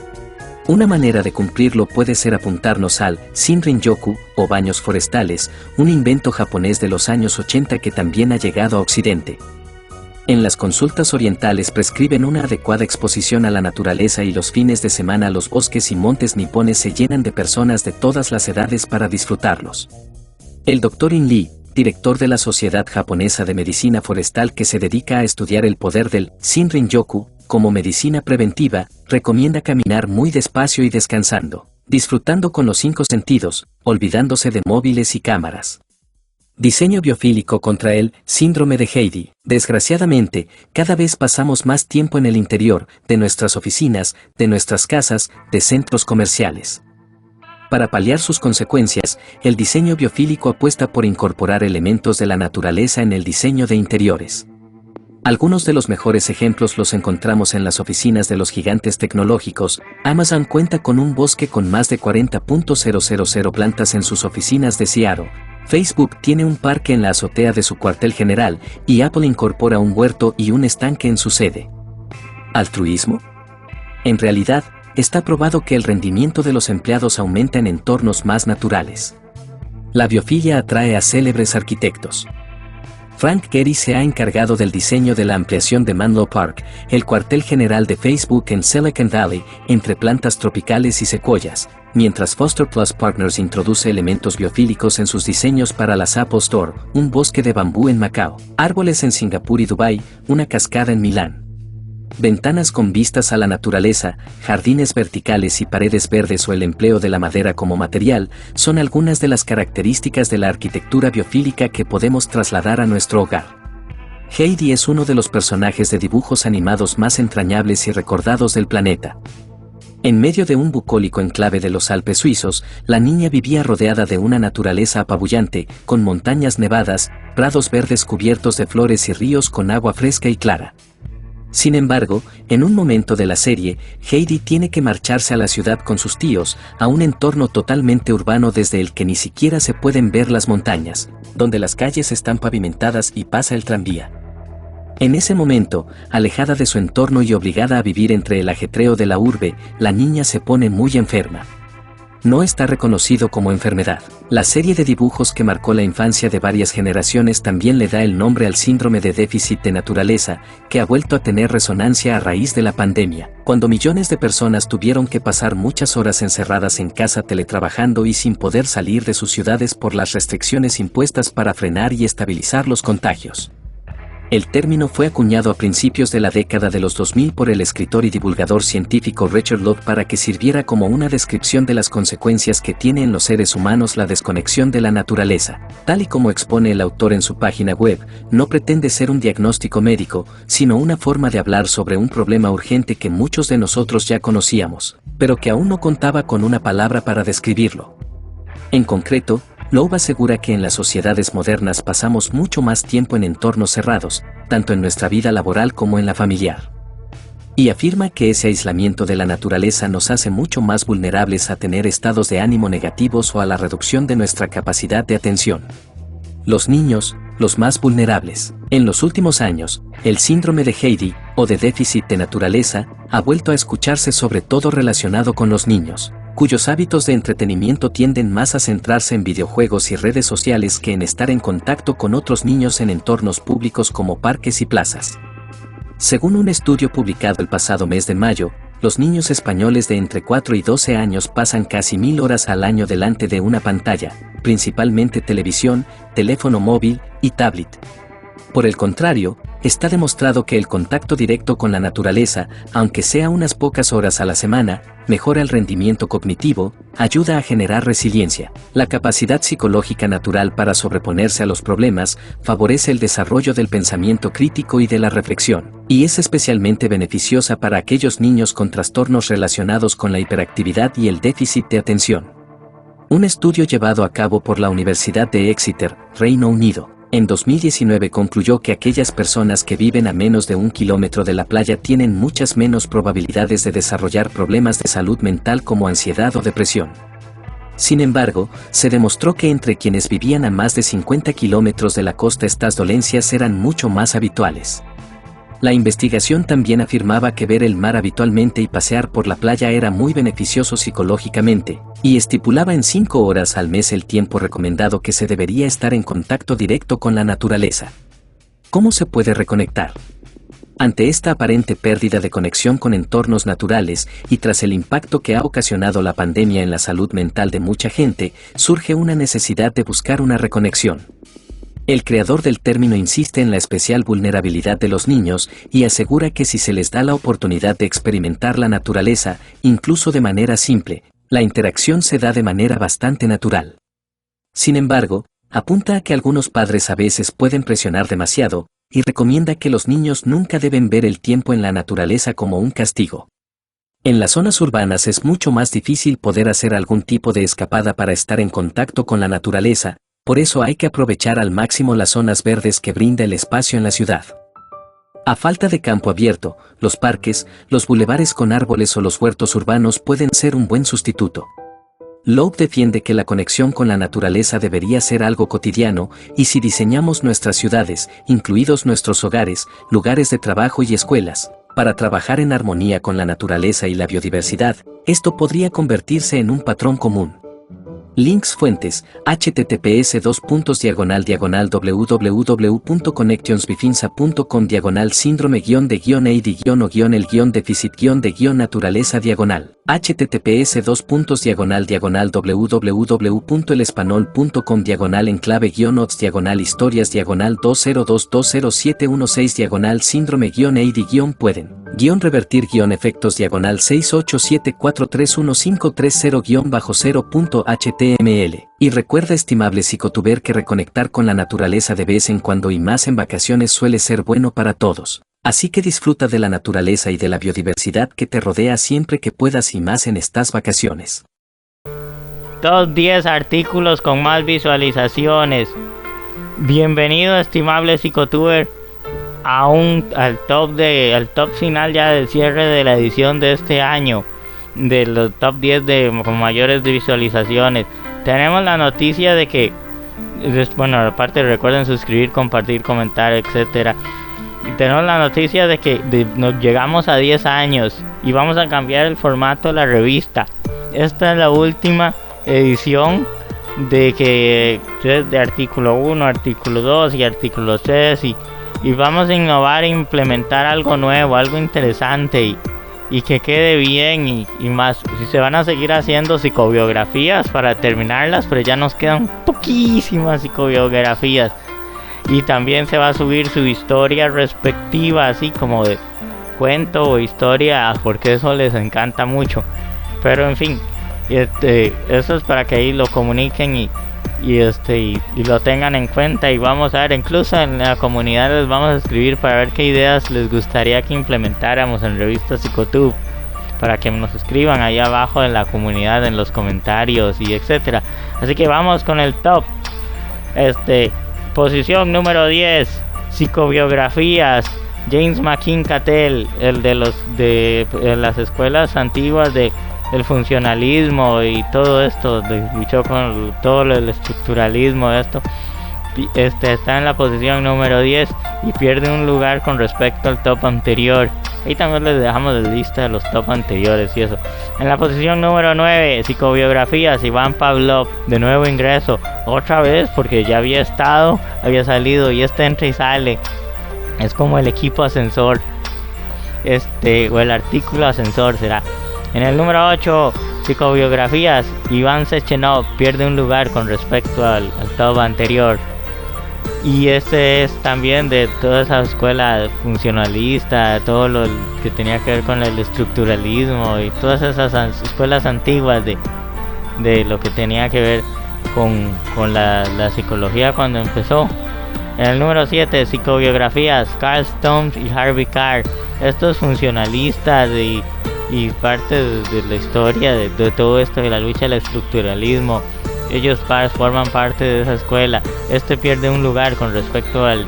Una manera de cumplirlo puede ser apuntarnos al Shinrin-yoku, o baños forestales, un invento japonés de los años 80 que también ha llegado a Occidente. En las consultas orientales prescriben una adecuada exposición a la naturaleza y los fines de semana los bosques y montes nipones se llenan de personas de todas las edades para disfrutarlos. El Dr. In Lee, director de la Sociedad Japonesa de Medicina Forestal que se dedica a estudiar el poder del Shinrin-yoku como medicina preventiva, recomienda caminar muy despacio y descansando, disfrutando con los 5 sentidos, olvidándose de móviles y cámaras. Diseño biofílico contra el síndrome de Heidi. Desgraciadamente, cada vez pasamos más tiempo en el interior de nuestras oficinas, de nuestras casas, de centros comerciales. Para paliar sus consecuencias, el diseño biofílico apuesta por incorporar elementos de la naturaleza en el diseño de interiores. Algunos de los mejores ejemplos los encontramos en las oficinas de los gigantes tecnológicos. Amazon cuenta con un bosque con más de 40.000 plantas en sus oficinas de Seattle. Facebook tiene un parque en la azotea de su cuartel general, y Apple incorpora un huerto y un estanque en su sede. ¿Altruismo? En realidad, está probado que el rendimiento de los empleados aumenta en entornos más naturales. La biofilia atrae a célebres arquitectos. Frank Gehry se ha encargado del diseño de la ampliación de Menlo Park, el cuartel general de Facebook en Silicon Valley, entre plantas tropicales y secuoyas, mientras Foster Plus Partners introduce elementos biofílicos en sus diseños para las Apple Store, un bosque de bambú en Macao, árboles en Singapur y Dubái, una cascada en Milán. Ventanas con vistas a la naturaleza, jardines verticales y paredes verdes o el empleo de la madera como material, son algunas de las características de la arquitectura biofílica que podemos trasladar a nuestro hogar. Heidi es uno de los personajes de dibujos animados más entrañables y recordados del planeta. En medio de un bucólico enclave de los Alpes suizos, la niña vivía rodeada de una naturaleza apabullante, con montañas nevadas, prados verdes cubiertos de flores y ríos con agua fresca y clara. Sin embargo, en un momento de la serie, Heidi tiene que marcharse a la ciudad con sus tíos, a un entorno totalmente urbano desde el que ni siquiera se pueden ver las montañas, donde las calles están pavimentadas y pasa el tranvía. En ese momento, alejada de su entorno y obligada a vivir entre el ajetreo de la urbe, la niña se pone muy enferma. No está reconocido como enfermedad. La serie de dibujos que marcó la infancia de varias generaciones también le da el nombre al síndrome de déficit de naturaleza, que ha vuelto a tener resonancia a raíz de la pandemia, cuando millones de personas tuvieron que pasar muchas horas encerradas en casa teletrabajando y sin poder salir de sus ciudades por las restricciones impuestas para frenar y estabilizar los contagios. El término fue acuñado a principios de la década de los 2000 por el escritor y divulgador científico Richard Love para que sirviera como una descripción de las consecuencias que tiene en los seres humanos la desconexión de la naturaleza. Tal y como expone el autor en su página web, no pretende ser un diagnóstico médico, sino una forma de hablar sobre un problema urgente que muchos de nosotros ya conocíamos, pero que aún no contaba con una palabra para describirlo. En concreto, Love asegura que en las sociedades modernas pasamos mucho más tiempo en entornos cerrados, tanto en nuestra vida laboral como en la familiar. Y afirma que ese aislamiento de la naturaleza nos hace mucho más vulnerables a tener estados de ánimo negativos o a la reducción de nuestra capacidad de atención. Los niños, los más vulnerables. En los últimos años, el síndrome de Heidi, o de déficit de naturaleza, ha vuelto a escucharse sobre todo relacionado con los niños, cuyos hábitos de entretenimiento tienden más a centrarse en videojuegos y redes sociales que en estar en contacto con otros niños en entornos públicos como parques y plazas. Según un estudio publicado el pasado mes de mayo, los niños españoles de entre 4 y 12 años pasan casi 1000 horas al año delante de una pantalla, principalmente televisión, teléfono móvil y tablet. Por el contrario, está demostrado que el contacto directo con la naturaleza, aunque sea unas pocas horas a la semana, mejora el rendimiento cognitivo, ayuda a generar resiliencia, la capacidad psicológica natural para sobreponerse a los problemas, favorece el desarrollo del pensamiento crítico y de la reflexión, y es especialmente beneficiosa para aquellos niños con trastornos relacionados con la hiperactividad y el déficit de atención. Un estudio llevado a cabo por la Universidad de Exeter, Reino Unido, en 2019 concluyó que aquellas personas que viven a menos de 1 kilómetro de la playa tienen muchas menos probabilidades de desarrollar problemas de salud mental como ansiedad o depresión. Sin embargo, se demostró que entre quienes vivían a más de 50 kilómetros de la costa estas dolencias eran mucho más habituales. La investigación también afirmaba que ver el mar habitualmente y pasear por la playa era muy beneficioso psicológicamente, y estipulaba en 5 horas al mes el tiempo recomendado que se debería estar en contacto directo con la naturaleza. ¿Cómo se puede reconectar? Ante esta aparente pérdida de conexión con entornos naturales y tras el impacto que ha ocasionado la pandemia en la salud mental de mucha gente, surge una necesidad de buscar una reconexión. El creador del término insiste en la especial vulnerabilidad de los niños y asegura que si se les da la oportunidad de experimentar la naturaleza, incluso de manera simple, la interacción se da de manera bastante natural. Sin embargo, apunta a que algunos padres a veces pueden presionar demasiado, y recomienda que los niños nunca deben ver el tiempo en la naturaleza como un castigo. En las zonas urbanas es mucho más difícil poder hacer algún tipo de escapada para estar en contacto con la naturaleza, por eso hay que aprovechar al máximo las zonas verdes que brinda el espacio en la ciudad. A falta de campo abierto, los parques, los bulevares con árboles o los huertos urbanos pueden ser un buen sustituto. Loeb defiende que la conexión con la naturaleza debería ser algo cotidiano, y si diseñamos nuestras ciudades, incluidos nuestros hogares, lugares de trabajo y escuelas, para trabajar en armonía con la naturaleza y la biodiversidad, esto podría convertirse en un patrón común. Links fuentes, https://www.connectionsbifinsa.com /síndrome-de-AD-o-el-déficit-de-naturaleza https://www.elespanol.com /enclave-ots historias /20220716 síndrome-AD- pueden-revertir-efectos /687431530-0.html. Y recuerda, estimable psicotuber, que reconectar con la naturaleza de vez en cuando y más en vacaciones suele ser bueno para todos. Así que disfruta de la naturaleza y de la biodiversidad que te rodea siempre que puedas y más en estas vacaciones. Top 10 artículos con más visualizaciones. Bienvenido, estimable psicotuber, al top final ya del cierre de la edición de este año, de los top 10 con mayores visualizaciones. Tenemos la noticia de que, bueno, aparte recuerden suscribir, compartir, comentar, etcétera. Y tenemos la noticia de que nos llegamos a 10 años y vamos a cambiar el formato de la revista. Esta es la última edición de artículo 1, artículo 2 y artículo 3 y vamos a innovar e implementar algo nuevo, algo interesante y que quede bien y más. Si se van a seguir haciendo psicobiografías para terminarlas, pero ya nos quedan poquísimas psicobiografías. Y también se va a subir su historia respectiva, así como de cuento o historia, porque eso les encanta mucho. Pero en fin, eso es para que ahí lo comuniquen y lo tengan en cuenta. Y vamos a ver, incluso en la comunidad les vamos a escribir para ver qué ideas les gustaría que implementáramos en Revista Psicotube, para que nos escriban ahí abajo en la comunidad, en los comentarios y etcétera. Así que vamos con el top. Posición número 10, psicobiografías. James McKean Cattell, el de las escuelas antiguas del funcionalismo y todo esto, luchó con todo el estructuralismo. Está en la posición número 10 y pierde un lugar con respecto al top anterior. Ahí también les dejamos la lista de los top anteriores y eso. En la posición número 9, psicobiografías, Iván Pavlov, de nuevo ingreso, otra vez porque ya había salido y entra y sale. Es como el equipo ascensor, o el artículo ascensor será. En el número 8, psicobiografías, Iván Sechenov, pierde un lugar con respecto al top anterior. Y este es también de toda esa escuela funcionalista, todo lo que tenía que ver con el estructuralismo y todas esas escuelas antiguas de lo que tenía que ver con la psicología cuando empezó. En el número 7, psicobiografías, Carl Stumpf y Harvey Carr. Estos funcionalistas y parte de la historia de todo esto de la lucha del estructuralismo. Ellos forman parte de esa escuela. Pierde un lugar con respecto al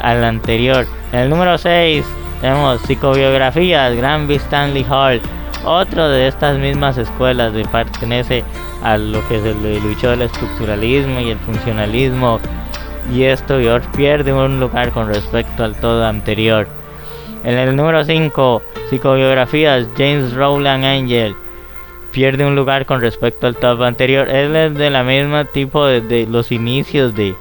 anterior. En el número 6 tenemos psicobiografías, Granby Stanley Hall. Otro de estas mismas escuelas, pertenece a lo que se le luchó el estructuralismo y el funcionalismo. Y pierde un lugar con respecto al todo anterior. En el número 5, psicobiografías, James Rowland Angel, pierde un lugar con respecto al top anterior. Él es de la misma tipo de los inicios de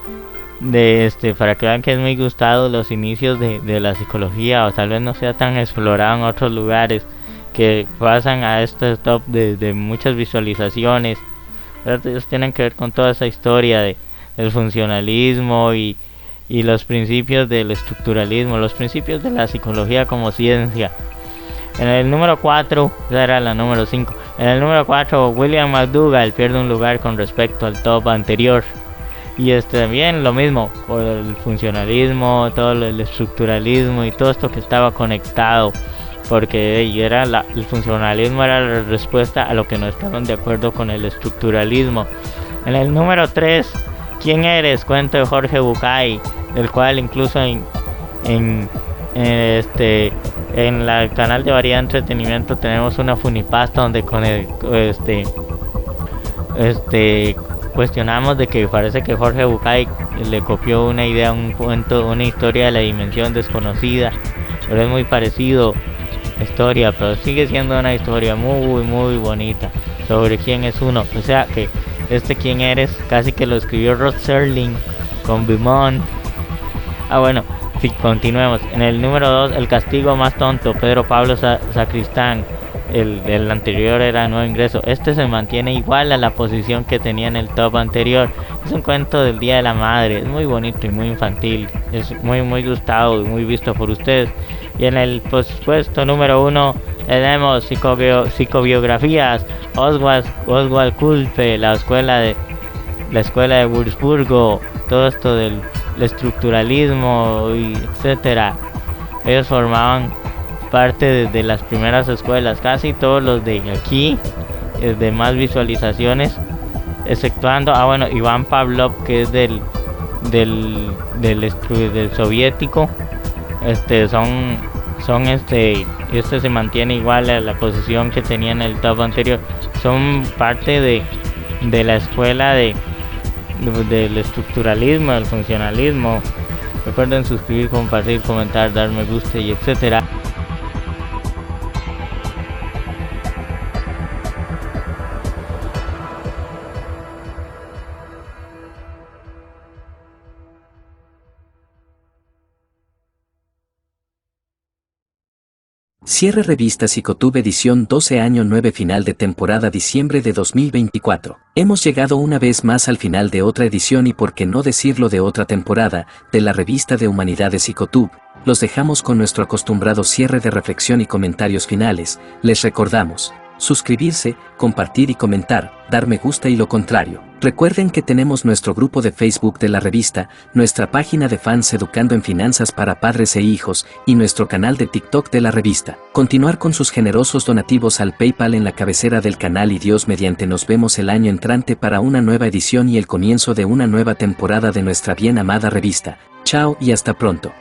para que vean que es muy gustado los inicios de la psicología, o tal vez no sea tan explorado en otros lugares, que pasan a este top de muchas visualizaciones. Ellos tienen que ver con toda esa historia del funcionalismo y los principios del estructuralismo, los principios de la psicología como ciencia. En el número 4, esa era la número 5. En el número 4, William McDougall pierde un lugar con respecto al top anterior. Y también lo mismo, por el funcionalismo, todo el estructuralismo y todo esto que estaba conectado. Porque el funcionalismo era la respuesta a lo que no estaban de acuerdo con el estructuralismo. En el número 3, ¿Quién eres? Cuento de Jorge Bucay, del cual incluso en el canal de Variedad Entretenimiento tenemos una funipasta donde cuestionamos de que parece que Jorge Bucay le copió una idea, un cuento, una historia de la dimensión desconocida, pero es muy parecido la historia, pero sigue siendo una historia muy muy bonita sobre quién es uno. O sea que ¿Quién eres? Casi que lo escribió Rod Serling con Beaumont. Bueno, sí, continuemos. En el número 2, El castigo más tonto, Pedro Pablo Sacristán. El anterior era Nuevo Ingreso. Se mantiene igual a la posición que tenía en el top anterior. Es un cuento del Día de la Madre. Es muy bonito y muy infantil. Es muy muy gustado y muy visto por ustedes. Y en el puesto número 1 tenemos psicobiografías. Oswald Kulpe, la escuela de Wurzburgo. Todo esto del estructuralismo y etcétera. Ellos formaban parte de las primeras escuelas, casi todos los de aquí, de más visualizaciones, exceptuando Iván Pavlov, que es del soviético. Se mantiene igual a la posición que tenía en el top anterior. Son parte de la escuela del estructuralismo, del funcionalismo. Recuerden suscribir, compartir, comentar, dar me gusta y etcétera. Cierre Revista Psicotube edición 12 año 9 final de temporada diciembre de 2024. Hemos llegado una vez más al final de otra edición y por qué no decirlo de otra temporada, de la revista de Humanidades Psicotube. Los dejamos con nuestro acostumbrado cierre de reflexión y comentarios finales. Les recordamos suscribirse, compartir y comentar, dar me gusta y lo contrario. Recuerden que tenemos nuestro grupo de Facebook de la revista, nuestra página de fans Educando en Finanzas para Padres e Hijos y nuestro canal de TikTok de la revista. Continuar con sus generosos donativos al PayPal en la cabecera del canal y Dios mediante nos vemos el año entrante para una nueva edición y el comienzo de una nueva temporada de nuestra bien amada revista. Chao y hasta pronto.